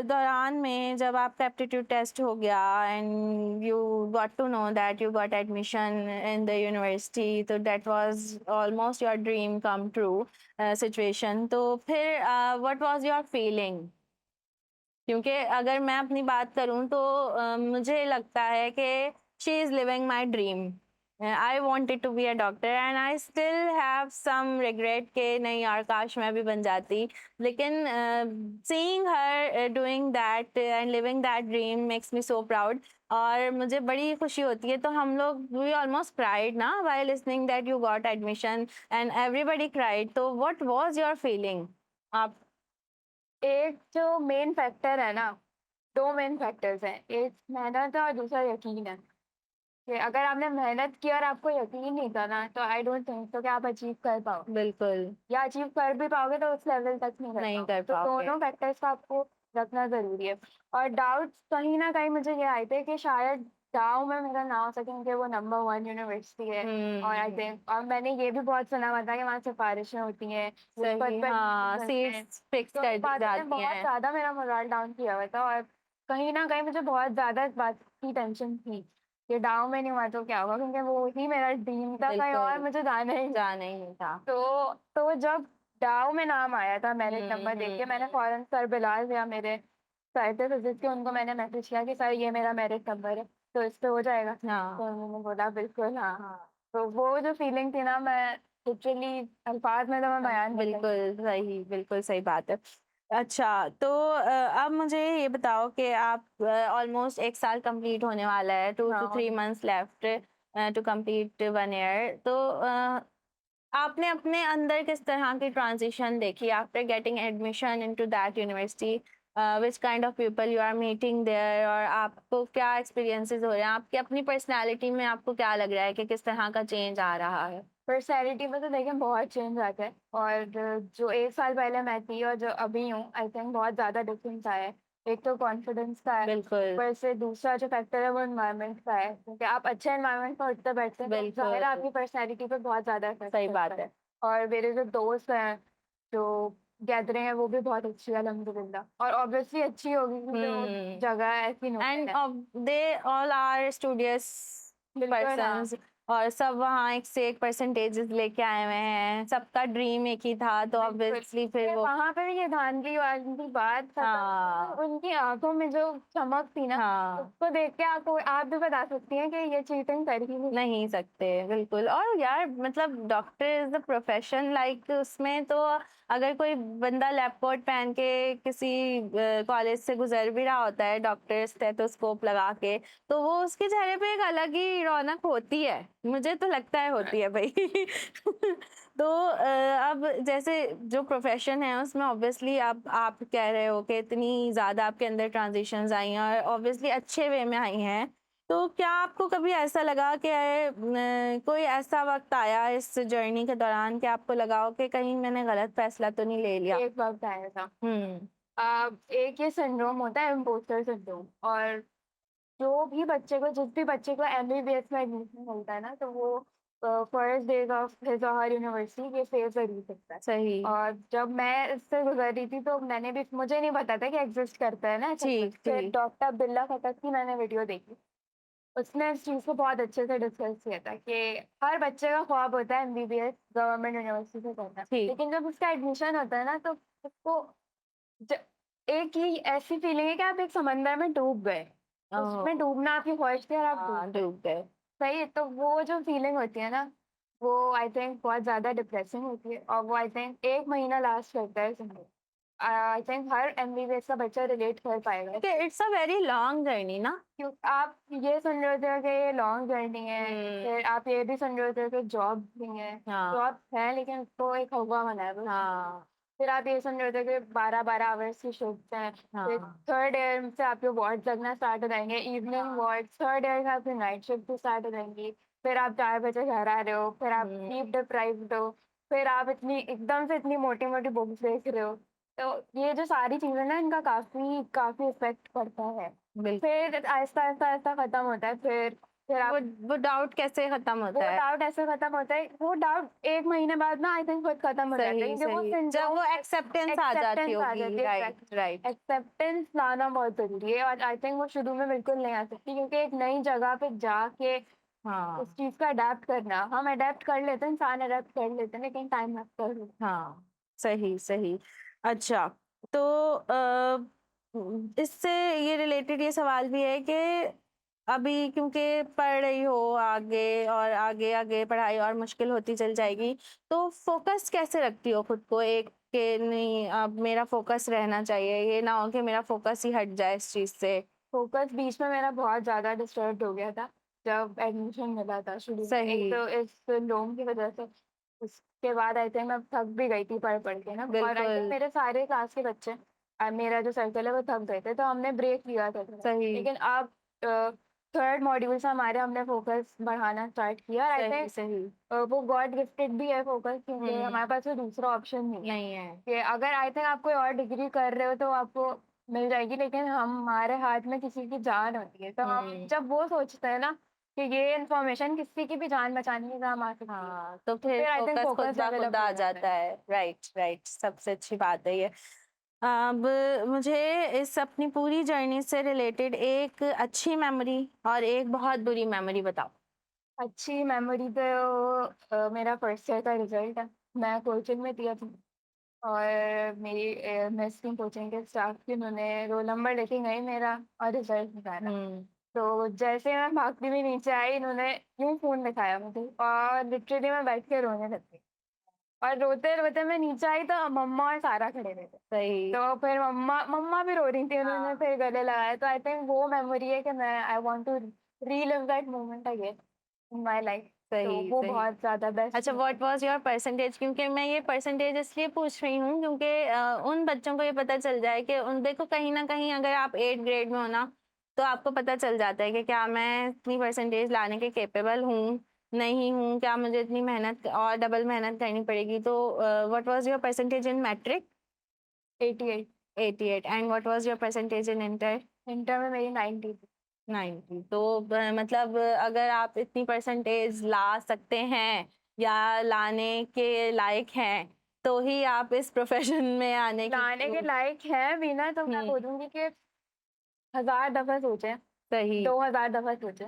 S1: दौरान में जब आपका एप्टीट्यूड टेस्ट हो गया and you got to know that you got admission in the university, तो that was almost your dream come true situation. तो फिर व्हाट वाज योर फीलिंग? क्योंकि अगर मैं अपनी बात करूं तो मुझे लगता है कि she is living my dream. I wanted to be a doctor and I still have some regret के नहीं यार काश मैं भी बन जाती। लेकिन seeing her doing that and living that dream makes me so proud, और मुझे बड़ी खुशी होती है। तो हम लोग वी ऑलमोस्ट क्राइड ना while listening that you got admission and everybody cried. तो व्हाट वाज योर फीलिंग? आप
S2: एक जो मेन फैक्टर है ना 2 मेन फैक्टर्स हैं एक मेहनत है और दूसरा यकीन है कि अगर आपने मेहनत की और आपको यकीन नहीं था ना, तो आई डोंट थिंक सो कि आप अचीव कर पाओगे,
S1: बिल्कुल,
S2: या अचीव कर भी पाओगे तो उस लेवल तक नहीं कर
S1: नहीं
S2: पाओगे।
S1: कर
S2: तो
S1: पाओगे।
S2: दोनों फैक्टर्स का आपको रखना ज़रूरी है। और डाउट्स कहीं न कहीं मुझे ये आए थे कि शायद गाँव में मेरा ना हो सके क्योंकि वो नंबर 1 यूनिवर्सिटी है, और आई
S1: हुँ,
S2: थिंक, और मैंने ये भी बहुत सुना हुआ था कि वहाँ सिफ़ारिशें होती हैं, उस पद
S1: सही,
S2: पे
S1: हाँ,
S2: मिलते हैं।
S1: सीट्स फिक्स
S2: तो
S1: कर
S2: इस
S1: दी
S2: बात ने
S1: जाती
S2: बहुत
S1: हैं।
S2: ज़्यादा मेरा मोरल डाउन किया हुआ था, और कहीं न कहीं मुझे बहुत ज़्यादा इस बात की टेंशन थी कि गाँव में नहीं हुआ तो क्या होगा? क्योंकि वो ही मेरा ड्रीम था, कहीं
S1: बिल्कुल,
S2: और मुझे जाना ही नहीं।
S1: जाना ही नहीं था।
S2: तो जब डाव में नाम आया था, मेरिट
S1: हुँ,
S2: नंबर देख
S1: हुँ,
S2: के, मैंने
S1: हुँ।
S2: फ़ौरन सर बिलाल या मेरे सर थे फिज़िक्स के, उनको मैंने मैसेज किया कि सर ये मेरा मेरिट नंबर है, तो इस पे हो जाएगा?
S1: हाँ,
S2: तो उन्होंने बोला बिल्कुल हाँ।
S1: हाँ।
S2: तो वो जो फीलिंग थी ना, मैं लिटरली अल्फ़ाज़ में तो मैं बयान नहीं कर सकती।
S1: बिल्कुल सही बात है। अच्छा, तो अब मुझे ये बताओ कि आप ऑलमोस्ट 1 साल कंप्लीट होने वाला है, 2 टू
S2: हाँ,
S1: 3 months left to complete 1 year. तो आपने अपने अंदर किस तरह की ट्रांज़िशन देखी after getting admission into that university? Which kind of people you are meeting there, और आपको क्या एक्सपीरियंसेस हो रहे हैं? आपकी अपनी पर्सनैलिटी में आपको क्या लग रहा है कि किस तरह का चेंज आ रहा है?
S2: पर्सनैलिटी में तो देखिए बहुत चेंज आता है, और जो 1 साल पहले मैं थी और जो अभी हूँ, आई थिंक बहुत ज़्यादा डिफ़रेंस आया है। एक तो कॉन्फिडेंस का है,
S1: बिल्कुल,
S2: ऊपर से दूसरा जो फैक्टर है वो एनवायरनमेंट का है, क्योंकि आप अच्छे एनवायरनमेंट में उठते-बैठते हैं तो
S1: बिल्कुल,
S2: ज़ाहिर है आपकी पर्सनैलिटी पे बहुत ज़्यादा इफ़ेक्ट
S1: सही
S2: करता
S1: बात
S2: है।
S1: है।
S2: और मेरे जो दोस्त हैं, जो गैदरिंग है वो भी बहुत अच्छी है अल्हम्दुलिल्लाह, और ऑब्वियसली अच्छी होगी क्योंकि वो
S1: हुँ।
S2: जगह ऐसी
S1: एंड
S2: नोबल है।
S1: दे ऑल आर स्टूडियस
S2: बिल्कुल, हाँ।
S1: पर्सन्स, और सब वहाँ एक से एक परसेंटेजेस लेके आए हुए हैं, सबका ड्रीम एक ही था, तो
S2: बिल्कुल,
S1: ऑब्वियसली फिर वो
S2: वहाँ पे भी ये धांधली वाली बात खत्म हुई,
S1: हाँ,
S2: उनकी आँखों में जो चमक थी ना,
S1: हाँ।
S2: उसको देख के आपको आप भी बता सकती हैं कि ये चीटिंग कर ही नहीं।
S1: नहीं सकते, बिल्कुल। और यार मतलब doctor is the profession, like उसमें तो अगर कोई बंदा लैब कोट पहन के किसी कॉलेज से गुज़र भी रहा होता है, डॉक्टर स्टेथोस्कोप लगा के, तो वो उसके चेहरे पे एक अलग ही रौनक होती है। मुझे तो लगता है होती है भई। तो अब जैसे जो प्रोफ़ेशन है उसमें ऑब्वियसली अब आप कह रहे हो कि इतनी ज़्यादा आपके अंदर ट्रांज़िशंस आई हैं और ऑब्वियसली अच्छे वे में आई हैं। तो क्या आपको कभी ऐसा लगा कि कोई ऐसा वक़्त आया इस जर्नी के दौरान कि आपको लगा हो कि कहीं मैंने गलत फ़ैसला तो नहीं ले लिया?
S2: एक वक़्त आया था।
S1: हुँ,
S2: एक ये सिंड्रोम होता है इम्पोस्टर सिंड्रोम, और जो भी बच्चे को, जिस भी बच्चे को एमबीबीएस में एडमिशन मिलता है ना, तो वो फर्स्ट डेज़ ऑफ हिज़ और हर यूनिवर्सिटी ये फेस ज़रूर करता है।
S1: सही।
S2: और जब मैं इससे गुज़र रही थी, तो मैंने भी, मुझे नहीं पता था कि एग्ज़िस्ट करता है ना ऐसा कुछ।
S1: ठीक,
S2: फिर
S1: ठीक,
S2: डॉक्टर अब्दुल्ला खटक की मैंने वीडियो देखी। उसने इस चीज़ को बहुत अच्छे से डिस्कस किया था कि हर बच्चे का ख्वाब होता है एमबीबीएस गवर्नमेंट यूनिवर्सिटी से करना।
S1: ठीक।
S2: लेकिन जब उसका एडमिशन होता है ना, तो उसको ज एक ही ऐसी फीलिंग है कि आप एक समंदर में डूब गए। उसमें
S1: ओह!
S2: डूबना आपकी ख्वाहिश थी और आप डूब
S1: हाँ,
S2: गए।
S1: डूब गए।
S2: सही है, तो वो जो फीलिंग होती है ना, वो आई थिंक बहुत ज़्यादा डिप्रेसिंग होती है, और वो आई थिंक 1 महीना लास्ट करता है ज़िंदगी। आई थिंक हर एमबीबीएस का बच्चा रिलेट कर पाएगा इस
S1: क्योंकि
S2: चीज़
S1: it's a very long journey ना?
S2: क्यों आप ये सुन रहे होते हो कि ये लॉन्ग जर्नी है,
S1: हुँ,
S2: फिर आप ये भी सुन रहे होते हो कि जॉब भी है।
S1: हाँ,
S2: जॉब है लेकिन उसको एक हवा बना है बस।
S1: हाँ,
S2: फिर आप ये सुन रहे होते हो कि 12-12 आवर्स की शिफ्ट्स हैं। फिर
S1: हाँ,
S2: थर्ड ईयर से आपके वार्ड्स लगना स्टार्ट हो जाएँगे, इवनिंग
S1: हाँ।
S2: वार्ड्स, थर्ड ईयर से आपकी नाइट शिफ्ट भी स्टार्ट हो जाएँगी। फिर आप 4 बजे घर आ रहे हो, फिर आप
S1: हुँ,
S2: स्लीप डिप्राइव्ड हो, फिर आप इतनी एकदम से इतनी मोटी-मोटी बुक्स देख रहे हो। तो ये जो सारी चीज़ें ना, इनका काफ़ी काफ़ी इफ़ेक्ट पड़ता है।
S1: बिल्कुल।
S2: फिर आहिस्ता-आहिस्ता खत्म होता है, फिर
S1: वो
S2: आप
S1: वो डाउट कैसे खत्म
S2: वो
S1: होता है?
S2: डाउट ऐसे खत्म होता है, वो डाउट 1 महीने बाद ना आई थिंक खुद खत्म हो जाता है,
S1: सही,
S2: क्योंकि वो
S1: सही। जब
S2: सिंड्रोम
S1: वो एक्सेप्टेंस आ जाती
S2: एक्सेप्टेंस आ
S1: होगी,
S2: जाती है।
S1: Right, right.
S2: एक्सेप्टेंस लाना बहुत ज़रूरी है, और आई थिंक वो शुरू में बिल्कुल नहीं आ सकती, क्योंकि एक नई जगह पे जाके
S1: हाँ,
S2: उस चीज़ को अडैप्ट करना, हम अडैप्ट कर लेते हैं, इंसान अडैप्ट कर लेते हैं, लेकिन टाइम लगता है।
S1: हाँ। सही, सही। अच्छा, तो इससे ये रिलेटेड ये सवाल भी है कि अभी क्योंकि पढ़ रही हो आगे और आगे-आगे पढ़ाई और मुश्किल होती चली जाएगी, तो फ़ोकस कैसे रखती हो खुद को एक कि नहीं अब मेरा फ़ोकस रहना चाहिए, ये ना हो कि मेरा फ़ोकस ही हट जाए इस चीज़ से?
S2: फ़ोकस बीच में मेरा बहुत ज़्यादा डिस्टर्ब्ड हो गया था, जब एडमिशन मिला था शुरू में। एक
S1: सही,
S2: तो इस लोन की वज़ह से, उसके बाद आई थिंक मैं थक भी गई थी पढ़-पढ़ के ना, और आई थिंक
S1: बिल्कुल,
S2: मेरे सारे क्लास के बच्चे, मेरा जो सर्कल है वो थक गए थे, तो हमने ब्रेक लिया था थोड़ा।
S1: सही।
S2: लेकिन अब थर्ड मॉड्यूल से हमारे हमने फोकस बढ़ाना स्टार्ट किया और आई
S1: सही
S2: थिंक
S1: सही
S2: वो गॉड गिफ्टेड भी है फोकस, क्योंकि
S1: हम्म
S2: हमारे पास कोई दूसरा ऑप्शन नहीं है
S1: नहीं है
S2: कि अगर आई थिंक आप कोई और डिग्री कर रहे हो तो आपको मिल जाएगी, लेकिन हमारे हाथ में किसी की जान होती है, तो हम
S1: हम्म
S2: जब वो सोचते हैं ना कि ये इन्फॉर्मेशन किसी की भी जान बचाने के काम आ सकती है,
S1: हाँ तो
S2: तो
S1: फिर
S2: फिर आई थिंक
S1: फोकस खुद
S2: फोकस
S1: ब खुद
S2: डेवलप
S1: आ
S2: हो जाता
S1: जाता
S2: है।
S1: है। राइट राइट, सबसे अच्छी बात है ये। अब मुझे इस अपनी पूरी जर्नी से रिलेटेड एक अच्छी मेमोरी और एक बहुत बुरी मेमोरी बताओ।
S2: अच्छी मेमोरी तो मेरा फर्स्ट ईयर का रिजल्ट है। मैं कोचिंग में थी अभी, और मेरी मिस थी कोचिंग के स्टाफ की, उन्होंने रोल नंबर लेके गई मेरा और रिजल्ट निकाला।
S1: हम्म
S2: तो जैसे मैं भागती हुई नीचे आई, इन्होंने यूं फोन दिखाया मुझे और लिटरली मैं बैठ के रोने लग गई, और रोते रोते मैं नीचे आई तो मम्मा और सारा खड़े रहते।
S1: सही।
S2: तो फिर मम्मा मम्मा भी रो रही थी, उन्होंने
S1: हाँ
S2: फिर गले लगाया। तो आई थिंक वो मेमोरी है कि मैं I want to relive that moment again in my life. तो
S1: सही
S2: वो
S1: सही।
S2: बहुत ज्यादा बेस्ट
S1: अच्छा, व्हाट वाज योर परसेंटेज? क्योंकि मैं ये परसेंटेज इसलिए पूछ रही हूँ क्योंकि उन बच्चों को ये पता चल जाए कि उन देखो कहीं ना कहीं अगर आप 8th ग्रेड में हो ना, तो आपको पता चल जाता है कि क्या मैं इतनी परसेंटेज लाने के कैपेबल हूँ, नहीं हूँ, क्या मुझे इतनी मेहनत और डबल मेहनत करनी पड़ेगी। तो what was your percentage in matric?
S2: 88।
S1: 88। And what was your percentage in inter?
S2: Inter में मेरी 90 थी।
S1: 90। तो मतलब अगर आप इतनी परसेंटेज ला सकते हैं या लाने के लायक हैं, तो ही आप इस प्रोफेशन में आने की
S2: लाने के लायक है भी ना, तो मैं
S1: हम्म
S2: बोलूंगी कि 1000 दफा सोचे,
S1: सही।
S2: 2000 दफा सोचे,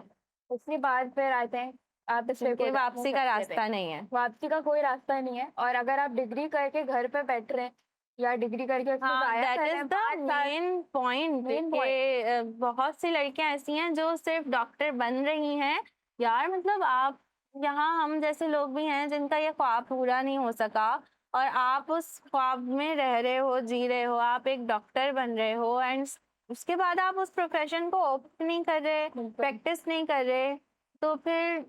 S2: उसके बाद फिर आई थिंक आप इस पे
S1: क्योंकि
S2: कोई नहीं
S1: वापसी का
S2: सकते थे।
S1: रास्ता नहीं है।
S2: वापसी का कोई रास्ता नहीं है, और अगर आप डिग्री करके घर पे बैठ रहे हैं या डिग्री करके उसको
S1: हाँ,
S2: जाया
S1: दैट
S2: कर रहे
S1: इज
S2: हैं
S1: द
S2: 5 साल,
S1: मेन पॉइंट
S2: मेन पॉइंट।
S1: कि बहुत सी लड़कियां ऐसी हैं जो सिर्फ डॉक्टर बन रही हैं। यार मतलब आप, यहाँ हम जैसे लोग भी हैं जिनका ये ख्वाब पूरा नहीं हो सका, और आप उस ख्वाब में रह रहे हो, जी रहे हो, आप एक डॉक्टर बन रहे हो, एंड उसके बाद आप उस प्रोफेशन को ओपन नहीं कर रहे,
S2: बिल्कुल।
S1: प्रैक्टिस नहीं कर रहे, तो फिर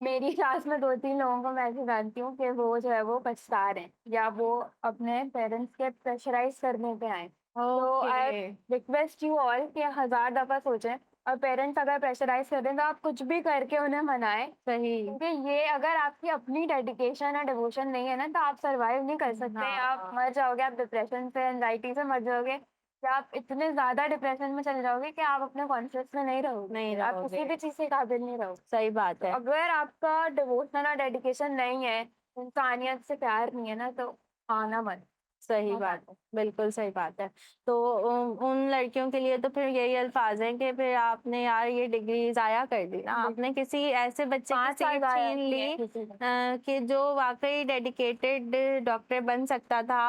S2: मेरी क्लास में 2-3 लोगों को मैं ऐसे जानती हूँ कि वो जो है वो पछता रहे हैं, या वो अपने पेरेंट्स के प्रेशराइज करने पे आए। तो
S1: okay.
S2: I request you all कि 1000 दफा सोचें, और पेरेंट्स अगर प्रेशराइज कर दें तो आप कुछ भी करके उन्हें मनाएं,
S1: सही।
S2: क्योंकि ये अगर आपकी अपनी डेडिकेशन और डिवोशन नहीं है ना, तो आप सरवाइव नहीं कर सकते। आप
S1: हाँ
S2: मर जाओगे, आप डिप्रेशन से, एंजाइटी से मर जाओगे, या आप इतने ज्यादा डिप्रेशन में चले जाओगे कि आप अपने कॉन्शियस में नहीं रहोगे,
S1: नहीं
S2: आप किसी
S1: रहोगे।
S2: भी चीज के काबिल नहीं रहोगे।
S1: सही बात है।
S2: अगर आपका डिवोशन और डेडिकेशन नहीं है, इंसानियत से प्यार नहीं है ना, तो आना मत।
S1: सही
S2: मत
S1: बात
S2: आना।
S1: है, बिल्कुल सही बात है। तो उन लड़कियों के लिए तो फिर यही अल्फाज हैं कि फिर आपने यार ये डिग्री ज़ाया कर दी ना, आपने किसी ऐसे बच्चे की
S2: 5 साल
S1: सीट
S2: जाया
S1: छीन ली
S2: किए किसी ने।
S1: कि जो वाकई डेडिकेटेड डॉक्टर बन सकता था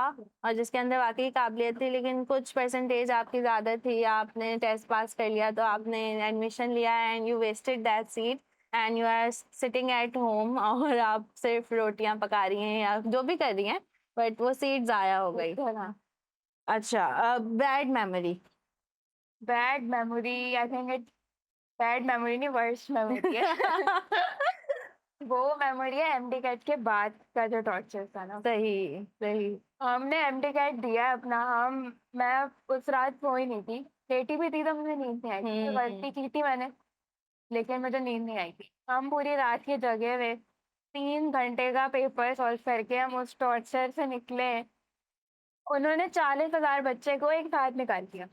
S1: और जिसके अंदर वाकई काबिलियत थी, लेकिन कुछ परसेंटेज आपकी ज़्यादा थी, आपने टेस्ट पास कर लिया तो आपने एडमिशन लिया and you wasted that seat and you are sitting at home और आप सिर्फ रोटियां पका रही हैं या जो भी कर रही हैं, बट वो सीट ज़ाया हो गई। अच्छा, bad memory.
S2: Bad memory, I think it bad memory नहीं, वर्स्ट मेमोरी है। वो मेमोरी है एमडी कैट के बाद का जो टॉर्चर था ना।
S1: सही सही।
S2: हमने एमडी कैट दिया है अपना, हम मैं उस रात सोई नहीं थी, लेटी भी थी तो मुझे नींद नहीं आई थी, तो गलती की थी मैंने, लेकिन मुझे नींद नहीं आई थी। हम पूरी रात की जगह हुए, 3 घंटे का पेपर सॉल्व करके हम उस टॉर्चर से निकले। उन्होंने 40,000 बच्चे को एक साथ निकाल दिया,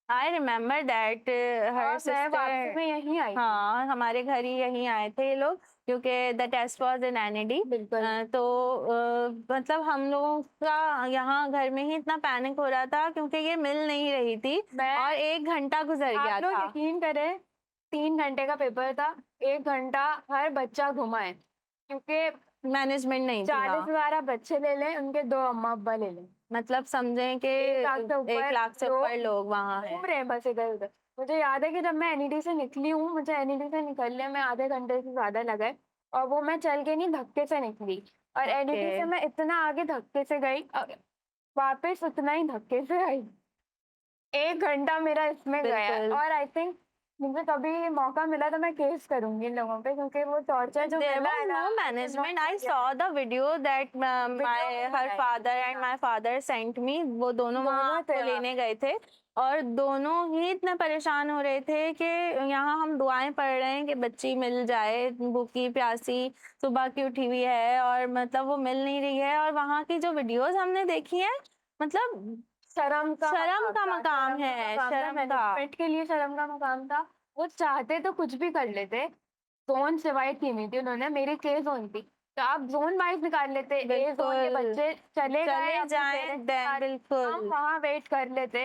S1: आई रिमेम्बर दैट हर
S2: और मैं वापसी
S1: सिस्टर।
S2: में यहीं आई थी।
S1: हाँ, हमारे घर ही यहीं आए थे ये लोग, क्योंकि the test was in NED.
S2: बिल्कुल।
S1: तो मतलब हम लोगों का यहाँ घर में ही इतना पैनिक हो रहा था क्योंकि ये मिल नहीं रही थी
S2: मैं
S1: और 1 घंटा गुजर गया
S2: आप लोग
S1: था।
S2: यकीन करें, 3 घंटे का पेपर था, 1 घंटा हर बच्चा घुमा है, क्योंकि
S1: मैनेजमेंट नहीं थी
S2: चालीस
S1: वहाँ।
S2: हजार आप बच्चे ले लें, उनके 2 अम्मा अब्बा ले लें,
S1: मतलब समझें कि
S2: 1 लाख से
S1: 1
S2: ऊपर
S1: लाख से ऊपर
S2: लोग
S1: लोग वहाँ हैं।
S2: घूम रहे हैं बस इधर उधर। मुझे याद है कि जब मैं एनईडी से निकली हूँ, मुझे एनईडी से निकलने में आधे घंटे से ज्यादा लगा है, और वो मैं चल के नहीं, धक्के से निकली, और
S1: ओके।
S2: एनईडी से मैं इतना आगे धक्के से गई, वापस उतना ही धक्के से आई। 1 घंटा मेरा इसमें गया,
S1: बिल्कुल।
S2: और आई थिंक मुझे कभी मौका मिला तो मैं केस करूंगी इन लोगों पे, क्योंकि वो टॉर्चर जो
S1: There
S2: मिला
S1: was
S2: है ना,
S1: no
S2: I
S1: management.
S2: cannot
S1: I
S2: forget.
S1: saw the video that my
S2: video
S1: her
S2: में
S1: father and my father sent me. वो दोनों वहाँ
S2: दोनों थे
S1: आपको
S2: वहाँ
S1: लेने गए थे और दोनों ही इतने परेशान हो रहे थे कि यहाँ हम दुआएं पढ़ रहे हैं कि बच्ची मिल जाए, भूखी प्यासी सुबह की उठी हुई है और मतलब वो मिल नहीं रही है। और वहाँ की जो वीडियोस हमने देखी हैं, मतलब
S2: शर्म का
S1: शर्म का
S2: था,
S1: मकाम
S2: शर्म का
S1: है,
S2: मकाम था,
S1: शर्म का।
S2: मैनेजमेंट के लिए शर्म का मकाम था। वो चाहते तो कुछ भी कर लेते। ज़ोन डिवाइड की हुई थी उन्होंने, मेरी के ज़ोन थी, तो आप ज़ोन वाइज़ निकाल लेते। ए ज़ोन के
S1: बिल्कुल
S2: बच्चे चले गए
S1: चले
S2: अपने
S1: जाएं,
S2: पेरेंट्स के साथ, हम
S1: बिल्कुल।
S2: वहाँ वेट कर लेते।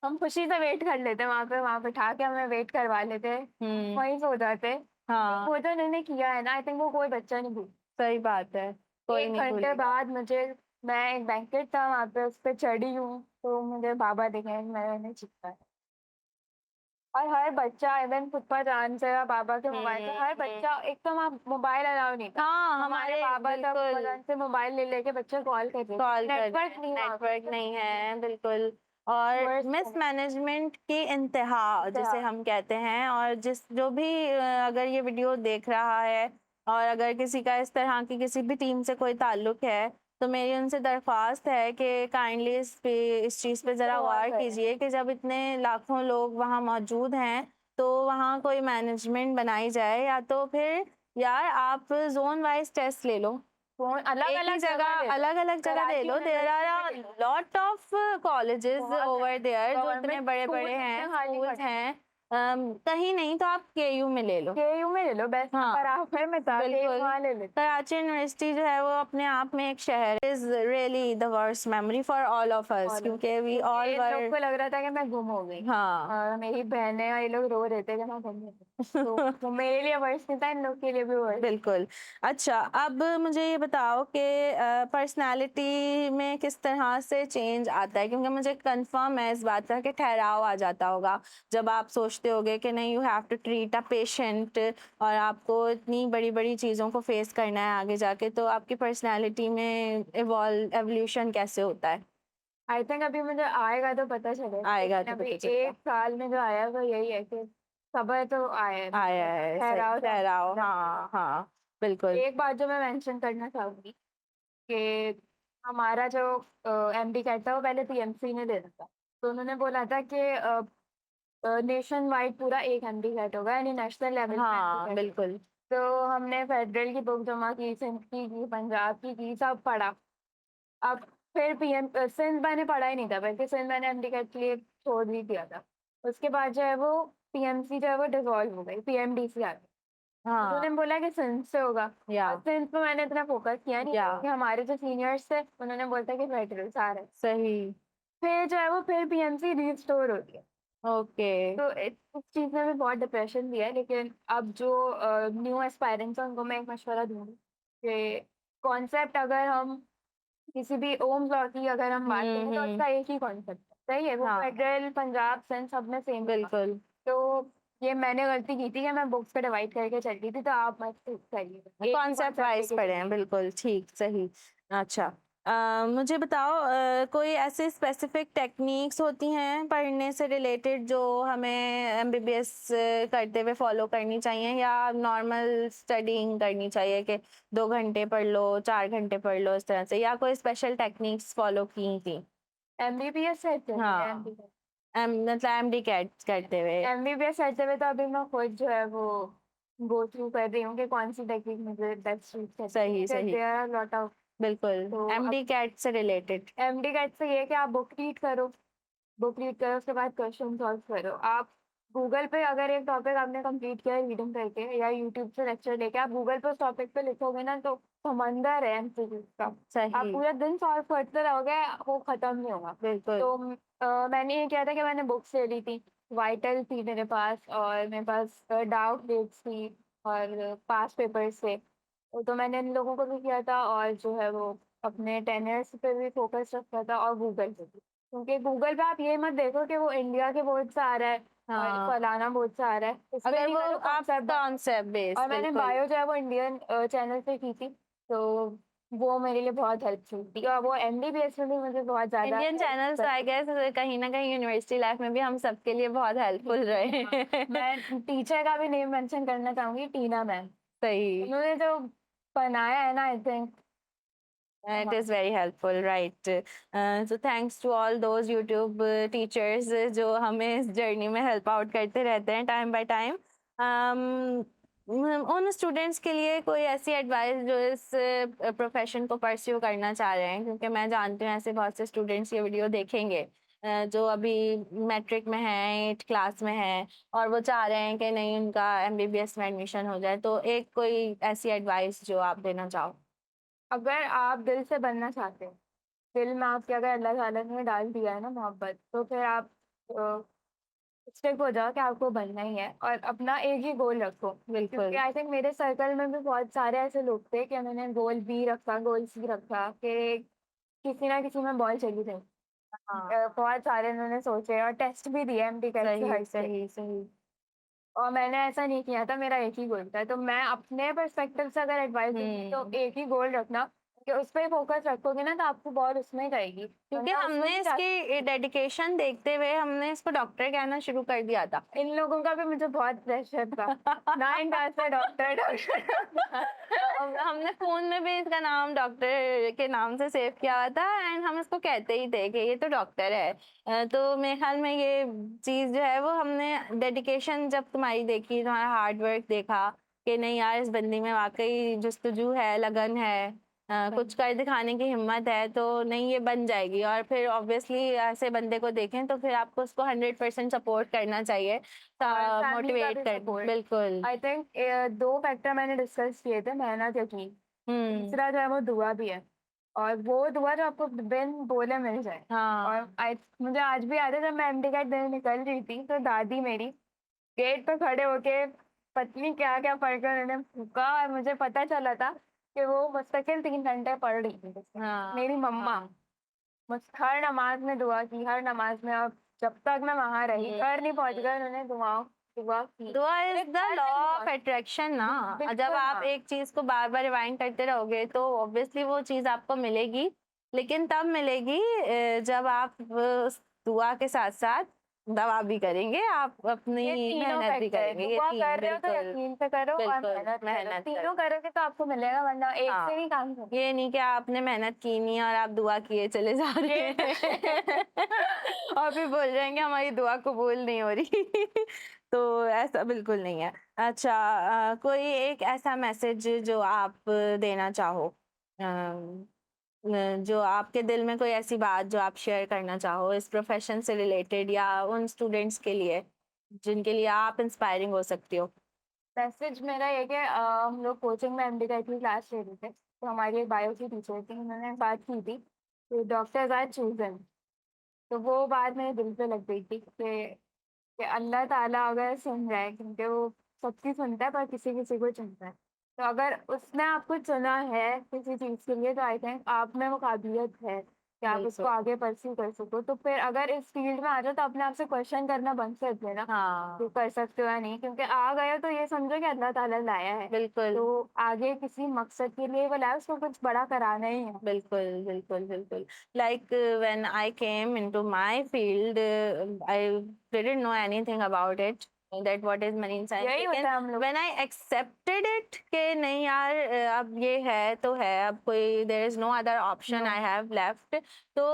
S2: हम खुशी से वेट कर लेते वहाँ पे उठा के हमें वेट करवा लेते। वहीं सो जाते।
S1: हाँ,
S2: वो जो उन्होंने किया है ना, आई थिंक वो कोई बच्चा नहीं भूल।
S1: सही बात है, कोई
S2: 1
S1: नहीं
S2: घंटे
S1: भूलेगा।
S2: बाद मैं एक बैंकेट था वहाँ पे, उस पे चढ़ी हूँ, तो मुझे बाबा दिखे, मैंने चीखा। और हर बच्चा इवन फूफा जान से या बाबा के मोबाइल से, हर बच्चा, एक तो वहाँ मोबाइल अलाउ नहीं था।
S1: हाँ,
S2: हमारे
S1: हमारे
S2: बाबा तब फूफा
S1: बिल्कुल
S2: जान से मोबाइल ले लेके बच्चे कॉल कर रहे थे,
S1: कॉल कर
S2: नेटवर्क नहीं वहाँ पे,
S1: नेटवर्क नहीं है, बिल्कुल। और
S2: वर्स्ट
S1: मिसमैनेजमेंट की इंतहा जिसे हम कहते हैं। और जो भी अगर ये वीडियो देख रहा है और अगर किसी का इस तरह की किसी भी टीम से कोई ताल्लुक है, तो मेरी उनसे दरख्वास्त है कि काइंडली इस चीज़ पे ज़रा
S2: गौर
S1: गौर
S2: करें।
S1: कीजिए कि जब इतने लाखों लोग वहाँ मौजूद हैं, तो वहाँ कोई मैनेजमेंट बनाई जाए, या तो फिर यार आप ज़ोन वाइज़ टेस्ट ले लो।
S2: फ़ोन
S1: एक ही
S2: अलग-अलग
S1: जगह
S2: ले लो।
S1: अलग-अलग जगह दे
S2: कराची
S1: लो। देयर आर
S2: यूनिवर्सिटी
S1: अ
S2: में
S1: लॉट ऑफ कॉलेजेस
S2: बहुत
S1: ओवर
S2: है,
S1: देयर जो इतने
S2: गवर्नमेंट
S1: बड़े-बड़े
S2: स्कूल्स
S1: हैं,
S2: इतने खाली
S1: स्कूल्स
S2: पड़े हैं।
S1: हैं। कहीं नहीं तो आप केयू में ले लो।
S2: केयू में ले लो, बेस्ट
S1: हाँ,
S2: बराबर में था, केयू
S1: बिल्कुल।
S2: वहाँ ले लेते।
S1: कराची यूनिवर्सिटी जो है वो अपने आप में एक शहर is really the worst memory for all of us,
S2: और
S1: क्योंकि वी
S2: क्योंकि
S1: ऑल
S2: इन लोग
S1: वर
S2: को लग रहा था कि मैं गुम हो गई,
S1: हाँ।
S2: और मेरी बहनें और ये लोग रो रहे थे कि मैं गुम हो गई। तो वो मेरे लिए वर्स्ट नहीं था, इन लोग के लिए भी वर्स्ट।
S1: बिल्कुल। अच्छा, अब मुझे ये बताओ कि पर्सनैलिटी में किस तरह से चेंज आता है? क्योंकि मुझे कन्फर्म है इस बात का कि ठहराव आ जाता होगा, जब आप सोचते होगे कि नहीं, you have to treat a patient और आपको इतनी बड़ी-बड़ी चीज़ों को फेस करना है आगे जाके, तो आपकी पर्सनैलिटी में एवोल्यूशन कैसे होता है?
S2: आई थिंक अभी मुझे आएगा तो पता चलेगा,
S1: आएगा
S2: लेकिन
S1: तो
S2: अभी
S1: पता चलेगा।
S2: 1 साल में जो आया है वो यही है कि सब्र तो आया है,
S1: आया है, सही
S2: ठहराव तो
S1: ठहराव,
S2: मतलब
S1: हाँ, हाँ, बिल्कुल।
S2: एक बात जो मैं मेंशन करना चाहूँगी कि हमारा जो एमडी कैट था वो पहले पीएमसी ने देना था। तो उन्होंने बोला था कि नेशन वाइड पूरा एक एमडी कैट होगा, यानी नेशनल लेवल पे एमडी
S1: हाँ,
S2: कैट।
S1: बिल्कुल।
S2: तो हमने फेडरल की बुक जमा की, सिंध की, पंजाब की, सब पढ़ा। अब फिर सिंध मैंने पढ़ा ही नहीं था, बल्कि सिंध मैंने एमडी कैट के लिए छोड़ भी दिया था। उसके बाद जो है वो पीएमसी जो है वो डिसॉल्व हो गई, पीएमडीसी आ गई।
S1: हाँ,
S2: उन्होंने बोला कि सिंध से होगा,
S1: या
S2: और सिंध पे मैंने इतना फोकस किया नहीं,
S1: या
S2: क्योंकि हमारे जो सीनियर्स थे उन्होंने बोला था कि फेडरल सारा है।
S1: सही।
S2: फिर जो है वो फिर पीएमसी रीस्टोर हो गया।
S1: ओके।
S2: तो उस चीज़ में भी बहुत डिप्रेशन भी है, लेकिन अब जो न्यू एस्पायरेंट्स हैं उनको मैं एक मशवरा दूँगी कि कॉन्सेप्ट अगर हम किसी भी ओम्स लॉ की अगर हम बात करें तो उसका एक ही कॉन्सेप्ट है, सही है? वो
S1: हाँ,
S2: फेडरल, पंजाब, सिंध सब में सेम होगा।
S1: बिल्कुल।
S2: तो ये मैंने गलती की थी कि मैं बुक्स को डिवाइड करके चलती थी, तो आप मत करिएगा। एक ही
S1: कॉन्सेप्ट
S2: कॉन्सेप्ट
S1: वाइज़
S2: लेके
S1: पढ़े हैं,
S2: चलिए।
S1: बिल्कुल, ठीक, सही। अच्छा, मुझे बताओ कोई ऐसे स्पेसिफ़िक टेक्निक्स होती हैं पढ़ने से रिलेटेड जो हमें एमबीबीएस करते हुए फ़ॉलो करनी चाहिए, या नॉर्मल स्टडिंग करनी चाहिए कि 2 घंटे पढ़ लो, 4 घंटे पढ़ लो, इस तरह से, या कोई स्पेशल टेक्निक्स फ़ॉलो की थी?
S2: एमबीबीएस करते हैं,
S1: हाँ,
S2: एमबीबीएस।
S1: मतलब एमडी कैट करते हुए।
S2: एमबीबीएस करते हुए तो अभी मैं खुद जो है वो गो थ्रू कर रही हूँ कि कौन-सी टेक्निक मुझे बेस्ट सूट करती है,
S1: सही,
S2: क्योंकि
S1: सही।
S2: There are lot of.
S1: बिल्कुल,
S2: तो अब
S1: एमडी कैट से रिलेटेड।
S2: एमडी गाइड से ये है कि आप बुक रीड करो, उसके बाद क्वेश्चन सॉल्व करो। आप गूगल पे अगर एक टॉपिक आपने कंप्लीट किया है रीडिंग करके, या यूट्यूब से लेक्चर लेके आप गूगल पे उस टॉपिक पे लिखोगे ना, तो समंदर है एमसीक्यूज़ का। आप
S1: सही,
S2: पूरा दिन सॉल्व करते रहोगे, वो खत्म नहीं होगा।
S1: बिल्कुल।
S2: तो मैंने ये किया था कि मैंने बुक्स ले ली थी, वाइटल थी मेरे पास, और मेरे पास डाउट डेट्स थी, और पास्ट पेपर्स थे। तो मैंने इन लोगों को भी किया था, और जो है वो अपने टेनर्स पे भी फोकस रखा था, और गूगल पे भी। क्योंकि गूगल पे आप ये मत देखो कि वो इंडिया के बोर्ड से आ रहा है और
S1: हाँ,
S2: फलाना बोर्ड से आ रहा है, इस पे
S1: अगर
S2: नहीं
S1: वो
S2: करो,
S1: आप
S2: कॉन्सेप्ट।
S1: कॉन्सेप्ट बेस,
S2: और मैंने
S1: बिल्कुल।
S2: बायो जो है वो इंडियन चैनल से की थी, तो वो मेरे लिए बहुत हेल्पफुल थी और वो एमबीबीएस में भी मुझे बहुत ज़्यादा
S1: इंडियन
S2: हेल्प
S1: चैनल्स तो आई
S2: करती
S1: गेस कहीं ना कहीं यूनिवर्सिटी लाइफ में भी हम सबके लिए बहुत हेल्पफुल रहे
S2: हाँ, मैं टीचर का भी नेम मेंशन करना चाहूँगी, टीना मैम।
S1: सही
S2: उन्होंने जो बनाया है ना I think
S1: It is very helpful, right? So thanks to all those YouTube teachers जो हमें इस जर्नी में हेल्प आउट करते रहते हैं टाइम बाय टाइम। उन स्टूडेंट्स के लिए कोई ऐसी एडवाइस जो इस प्रोफेशन को परस्यू करना चाह रहे हैं, क्योंकि मैं जानती हूँ ऐसे बहुत से स्टूडेंट्स ये वीडियो देखेंगे जो अभी मैट्रिक में हैं, 8th क्लास में हैं और वो चाह रहे हैं कि नहीं उनका एमबीबीएस में एडमिशन हो जाए, तो एक कोई ऐसी एडवाइस जो आप देना चाहो।
S2: अगर आप दिल से बनना चाहते हैं, दिल में आपके अगर अल्लाह ताला ने डाल दिया है ना मोहब्बत, तो फिर आप स्टिक हो जाओ कि आपको बनना ही है और अपना एक ही गोल रखो। क्योंकि
S1: बिल्कुल।
S2: आई थिंक मेरे सर्कल में भी बहुत सारे ऐसे लोग थे कि उन्होंने गोल बी रखा, गोल सी रखा कि किसी ना किसी में बॉल चली जाए।
S1: हाँ,
S2: बहुत सारे उन्होंने सोचे और टेस्ट भी दिए एमडी कैट से
S1: सही
S2: हट के।
S1: सही सही।
S2: और मैंने ऐसा नहीं किया था, मेरा एक ही गोल था। तो मैं अपने पर्सपेक्टिव से अगर एडवाइस दूँगी तो एक ही गोल रखना कि उस पे फोकस रखोगे ना तो आपको बॉल उसमें ही जाएगी।
S1: क्योंकि
S2: वरना उसमें
S1: हमने
S2: भी जा
S1: इसकी डेडिकेशन देखते हुए हमने इसको डॉक्टर कहना शुरू कर दिया था।
S2: इन लोगों का भी मुझे बहुत प्रेशर था। 9 क्लास से डॉक्टर डॉक्टर
S1: हमने फोन में भी इसका नाम डॉक्टर के नाम से सेव किया हुआ था एंड हम इसको कहते ही थे कि ये तो डॉक्टर है। तो मेरे ख्याल में ये चीज जो है वो हमने डेडिकेशन जब तुम्हारी देखी, तुम्हारा हार्ड वर्क देखा कि नहीं यार इस बंदी में वाकई जुस्तजू है, लगन है, कुछ कर दिखाने की हिम्मत है, तो नहीं ये बन जाएगी। और फिर ऑब्वियसली ऐसे बंदे को देखें तो फिर आपको उसको 100% सपोर्ट करना चाहिए,
S2: और फैमिली का
S1: मोटिवेट
S2: भी
S1: कर।
S2: सपोर्ट।
S1: बिल्कुल।
S2: आई थिंक 2 फैक्टर मैंने डिस्कस किए थे, मेहनत, यकीन।
S1: हम्म।
S2: तीसरा जो है वो दुआ भी है और वो दुआ जो आपको बिन बोले मिल जाए।
S1: हाँ।
S2: और आई मुझे आज भी याद है जब मैं एमडी कैट देने निकल रही थी तो दादी मेरी गेट पे खड़े होके पत्नी क्या क्या पढ़कर उन्होंने फूका और मुझे पता चला था कि वो मुस्तकिल 3 घंटे पढ़ रही थी।
S1: हाँ।
S2: मेरी मम्मा मुझ हर नमाज में दुआ की, हर नमाज में। और जब तक मैं वहां रही घर नहीं पहुंच गए उन्होंने दुआ की।
S1: दुआ इज
S2: एक
S1: द
S2: घर
S1: लॉ
S2: में दुआ
S1: ऑफ अट्रैक्शन ना। जब
S2: बिल्कुल
S1: आप
S2: हाँ।
S1: एक चीज को बार बार रिवाइंड करते रहोगे तो ऑब्वियसली वो चीज आपको मिलेगी, लेकिन तब मिलेगी जब आप उस दुआ के साथ साथ दवा भी करेंगे, आप अपनी
S2: ये तीनों
S1: मेहनत भी
S2: फैक्टर है,
S1: करेंगे। ये
S2: दुआ
S1: तीन,
S2: कर रहे हो तो
S1: बिल्कुल
S2: यकीन से करो और
S1: बिल्कुल
S2: मेहनत करो।
S1: मेहनत करो।
S2: तीनों करोगे तो आपको मिलेगा, वरना एक
S1: हाँ,
S2: से नहीं काम होगा।
S1: ये नहीं कि आपने मेहनत की नहीं और आप दुआ किए चले जा रहे
S2: ये
S1: हैं और फिर बोल रहे हैं कि हमारी दुआ कबूल नहीं हो रही तो ऐसा बिल्कुल नहीं है। अच्छा, कोई एक ऐसा मैसेज जो आप देना चाहो, जो आपके दिल में कोई ऐसी बात जो आप शेयर करना चाहो इस प्रोफेशन से रिलेटेड या उन स्टूडेंट्स के लिए जिनके लिए आप इंस्पायरिंग हो सकती हो।
S2: मैसेज मेरा ये कि हम लोग कोचिंग में एमडी की क्लास ले रहे थे तो हमारी एक बायो की टीचर थी, उन्होंने बात की थी कि डॉक्टर्स आर चूजन। तो वो बात मेरे दिल पे लग गई थी कि अल्लाह ताला अगर सुन रहा है, क्योंकि वो सबकी सुनता है पर किसी किसी को चुनता है। तो अगर उसने आपको चुना है किसी चीज़ के लिए तो आई थिंक आप में वो काबिलियत है कि आप
S1: बिल्कुल।
S2: उसको आगे परस्यू कर सको। तो फिर अगर इस फील्ड में आ जाओ तो अपने आप से क्वेश्चन करना बंद कर देना
S1: हाँ,
S2: कि कर सकते हो या नहीं, क्योंकि आ गए हो तो ये समझो कि अल्लाह ताला लाया है।
S1: बिल्कुल
S2: तो आगे किसी मकसद के लिए वो लाया, उसको कुछ बड़ा कराना ही है।
S1: बिल्कुल बिल्कुल बिल्कुल। Like when I came into my field, I didn't know anything about it, that what is marine science.
S2: यही
S1: लेकिन
S2: होता है हम लोग।
S1: when I accepted it कि नहीं यार अब ये है तो है, अब कोई there is no other option
S2: No.
S1: I have left, तो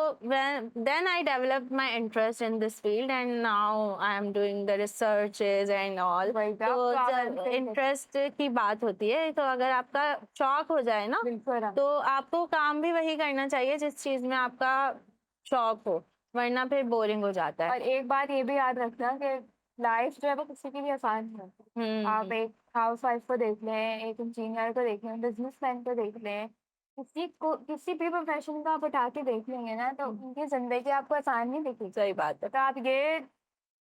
S1: then I developed my interest in this field and now I am doing the researches and all.
S2: वही था,
S1: तो
S2: अब तो आप
S1: जब
S2: आंसर
S1: इंटरेस्ट की बात होती है तो अगर आपका शौक हो जाए ना
S2: बिल्कुल हाँ।
S1: तो आपको काम भी वही करना चाहिए जिस चीज में आपका शौक हो, वरना फिर बोरिंग हो जाता है।
S2: और एक बात ये भी याद रखना कि लाइफ जो है वो किसी की भी आसान नहीं होती। आप एक हाउस वाइफ को देख लें, एक इंजीनियर को देख लें, बिजनेसमैन को देख लें, किसी भी प्रोफेशन का आप उठा के देख लेंगे ना तो उनकी जिंदगी आपको आसान नहीं दिखेगी।
S1: सही बात है।
S2: तो आप ये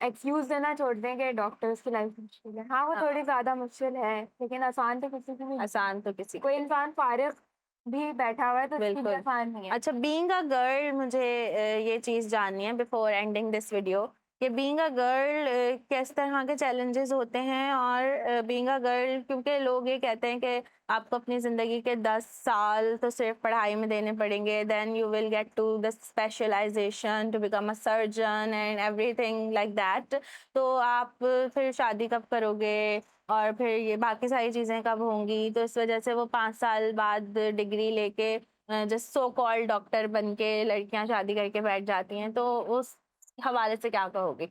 S2: एक्सक्यूज देना छोड़ दें कि डॉक्टर्स की लाइफ मुश्किल है। हाँ वो
S1: हाँ,
S2: थोड़ी ज्यादा मुश्किल है लेकिन आसान तो किसी की भी नहीं।
S1: आसान तो किसी
S2: कोई
S1: की।
S2: इंसान फारिग भी बैठा हुआ है तो उसकी भी
S1: बिल्कुल।
S2: आसान नहीं है।
S1: अच्छा, बीइंग अ गर्ल मुझे ये चीज जाननी है बिफोर एंडिंग दिस वीडियो कि बीइंग अ गर्ल किस तरह के चैलेंजेस होते हैं, और बीइंग अ गर्ल, क्योंकि लोग ये कहते हैं कि आपको अपनी ज़िंदगी के 10 साल तो सिर्फ पढ़ाई में देने पड़ेंगे, then you will get to the specialisation to become a surgeon and everything like that. तो आप फिर शादी कब करोगे, और फिर ये बाकी सारी चीज़ें कब होंगी? तो इस वजह से वो 5 साल बाद डिग्री लेके जस्ट सो कॉल्ड डॉक्टर बन के लड़कियां शादी करके बैठ जाती हैं। तो उस हवाले से क्या कहोगे?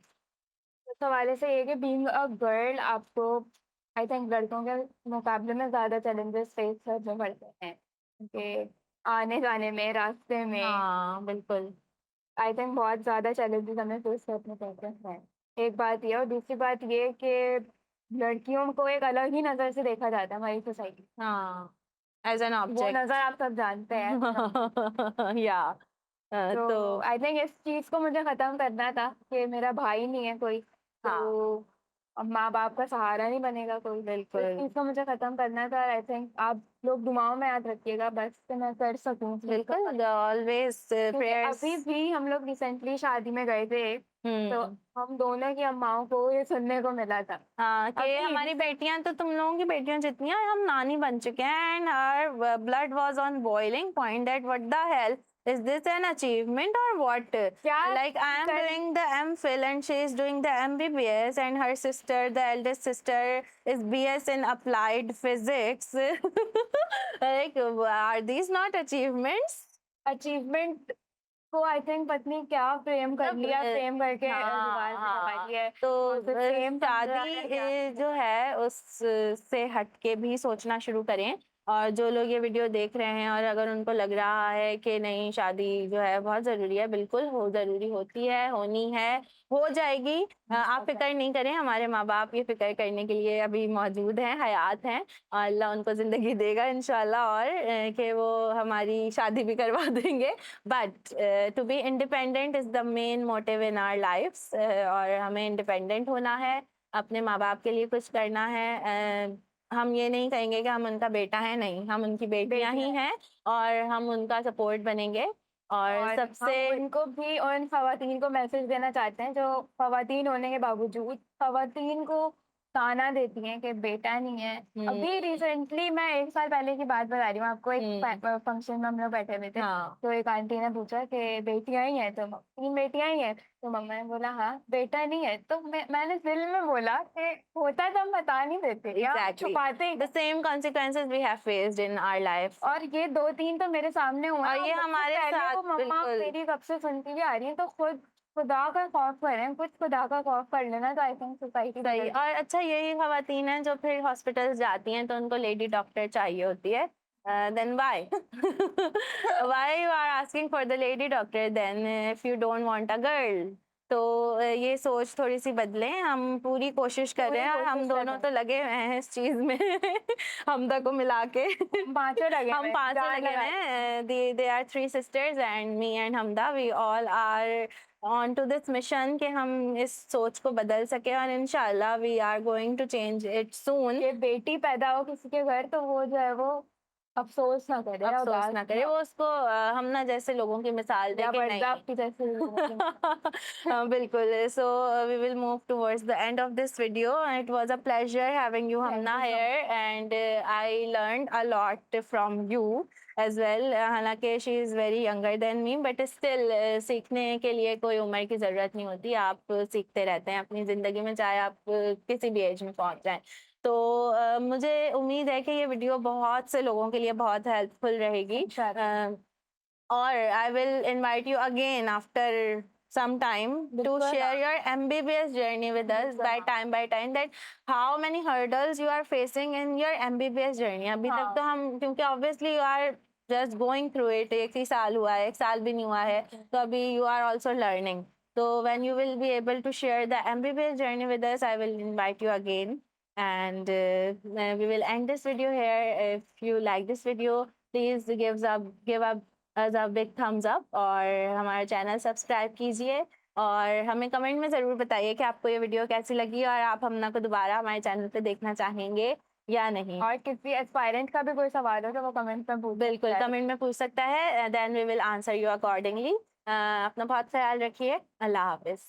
S2: उस हवाले से ये कि बीइंग अ गर्ल आपको आई थिंक लड़कों के मुकाबले में ज़्यादा चैलेंजेस फेस करने पड़ते हैं, कि आने-जाने में, रास्ते में
S1: हाँ, बिल्कुल।
S2: आई थिंक बहुत ज़्यादा चैलेंजेस हमें फेस करने पड़ते हैं। एक बात ये और दूसरी बात ये कि लड़कियों को एक अलग ही नज़र से देखा जाता है हमारी सोसाइटी
S1: हाँ, एज़ एन
S2: में। वो
S1: ऑब्जेक्ट।
S2: नज़र आप सब जानते हैं।
S1: या
S2: तो
S1: तो
S2: आई थिंक इस चीज़ को मुझे ख़त्म करना था कि मेरा भाई नहीं है कोई,
S1: हाँ,
S2: तो अब माँ-बाप का सहारा नहीं बनेगा कोई। तो इस
S1: बिल्कुल,
S2: चीज़ को मुझे ख़त्म करना था और आई थिंक आप लोग दुआओं में याद रखिएगा बस कि मैं कर सकूँ उस चीज़ को
S1: बिल्कुल,
S2: ख़त्म।
S1: ऑलवेज़
S2: क्योंकि
S1: प्रेयर्स।
S2: अभी भी हम लोग रिसेंटली शादी में गए थे, तो
S1: हुँ।
S2: हम दोनों की अम्माओं को ये सुनने को मिला था।
S1: हाँ, कि
S2: अभी
S1: हमारी
S2: रिसेंट
S1: बेटियाँ तो तुम लोगों की बेटियाँ जितनी हैं, हम नानी बन चुके हैं, and our blood was on boiling point that what the hell is this an achievement और व्हाट?
S2: क्या
S1: Like I am
S2: कर
S1: doing the MPhil and she is doing the MBBS, and her sister, the eldest sister, is BS in applied physics. Like, are these not achievements?
S2: Achievement को I think पत्नी क्या frame कर
S1: मतलब
S2: लिया, frame करके
S1: हाँ,
S2: दीवार पे लगा
S1: हाँ।
S2: दिया है।
S1: तो
S2: और फिर फ्रेम
S1: शादी जो है उससे हट के भी सोचना शुरू करें। और जो लोग ये वीडियो देख रहे हैं और अगर उनको लग रहा है कि नहीं, शादी जो है बहुत ज़रूरी है, बिल्कुल हो ज़रूरी होती है, होनी है, हो जाएगी। आप फ़िक्र नहीं करें, हमारे माँ-बाप ये फ़िक्र करने के लिए अभी मौजूद हैं, हयात हैं। और अल्लाह उनको ज़िंदगी देगा इंशाल्लाह, और कि वो हमारी शादी भी करवा देंगे। But to be independent is the main motive in our lifes, और हमें इंडिपेंडेंट होना है, अपने माँ-बाप के लिए कुछ करना है। हम ये नहीं कहेंगे कि हम उनका बेटा है, नहीं, हम उनकी बेटियाँ ही
S2: बेटियाँ
S1: हैं, और हम उनका सपोर्ट बनेंगे। और
S2: और
S1: सबसे
S2: हम उनको भी और उन ख़वातीन को मैसेज देना चाहते हैं जो ख़वातीन होने के बावजूद ख़वातीन को ताना देती हैं कि बेटा नहीं है।
S1: हुँ,
S2: अभी रिसेंटली मैं 1 साल पहले की बात बता रही हूँ आपको, एक
S1: हुँ,
S2: फंक्शन में हम लोग बैठे हुए थे,
S1: हाँ,
S2: तो एक आंटी ने पूछा कि बेटियाँ ही हैं, तो 3 बेटियाँ ही हैं? तो मम्मा ने बोला हाँ, बेटा नहीं है। तो मैंने दिल में बोला कि होता तो हम बता नहीं देते या
S1: एग्ज़ैक्टली।
S2: छुपाते।
S1: The same consequences we have faced in our life।
S2: और ये 2-3 तो मेरे सामने हुए हैं
S1: और
S2: और
S1: ये
S2: मुझसे
S1: हमारे
S2: पहले
S1: साथ
S2: वो मम्मा
S1: बिल्कुल
S2: मेरी कब से सुनती हुई आ रही हैं, तो खुद खुदा का खौफ करें, कुछ खुदा का खौफ कर लेना तो आई थिंक सोसाइटी
S1: सही।
S2: बदल।
S1: और अच्छा, यही खवातीन हैं जो फिर हॉस्पिटल्स जाती हैं तो उनको लेडी डॉक्टर चाहिए होती है। Then why? Why you are asking for the lady doctor then if you don't want a girl? तो ये सोच थोड़ी-सी बदलें, हम पूरी कोशिश कर रहे
S2: पूरी
S1: हैं, और हम
S2: कोशिश कर
S1: दोनों
S2: रहे हैं।
S1: तो लगे हुए हैं इस चीज़ में। हमदा को मिला के।
S2: हम पाँचों लगे हुए
S1: हम
S2: हैं,
S1: 5
S2: जान
S1: लगे हुए
S2: लगा के।
S1: हैं। They are 3 sisters and me and Hamda, we all are on to this mission कि हम इस सोच को बदल सकें, और इंशाल्लाह we are going to change it soon.
S2: कि बेटी पैदा हो किसी के घर तो वो जो है वो अफ़सोस ना करे,
S1: अफ़सोस
S2: उदास
S1: ना करे,
S2: ना
S1: वो उसको हमना जैसे लोगों की मिसाल दे
S2: या
S1: के नहीं।
S2: बरदाश्त जैसे लोगों की।
S1: बिल्कुल। So we will move towards the end of this video. It was a pleasure having you
S2: thank
S1: हमना
S2: you so
S1: here,
S2: much.
S1: And I learned a lot from you as well. हालाँकि she is very younger than me, but still सीखने के लिए कोई उम्र की ज़रूरत नहीं होती। आप सीखते रहते हैं अपनी ज़िंदगी में, चाहे आप किसी भी एज में पहुँच जाएँ। तो मुझे उम्मीद है कि ये वीडियो बहुत से लोगों के लिए बहुत हेल्पफुल रहेगी।
S2: इंशाल्लाह।
S1: और I will invite you again after some time to
S2: बिल्कुल
S1: share
S2: हाँ,
S1: your MBBS journey with us
S2: बिल्कुल हाँ।
S1: by time, that how many hurdles you are facing in your MBBS journey। अभी तक तो
S2: हाँ,
S1: हम, क्योंकि obviously you are just going through it, एक ही साल हुआ है, एक साल भी नहीं हुआ है, तो अभी you are also learning। So when you will be able to share the MBBS journey with us, I will invite you again, and we will end this video here। If you like this video, please give up as a big thumbs up, और हमारा channel subscribe कीजिए, और हमें comment में ज़रूर बताइए कि आपको ये वीडियो कैसी लगी, और आप हमना को दोबारा हमारे चैनल पे देखना चाहेंगे या नहीं।
S2: और किसी एस्पायरेंट का भी कोई सवाल हो तो वो कमेंट में पूछ
S1: बिल्कुल,
S2: सकता है।
S1: कमेंट में पूछ सकता है, then we will answer you accordingly. अपना बहुत ख्याल रखिए। अल्लाह हाफ़िज़।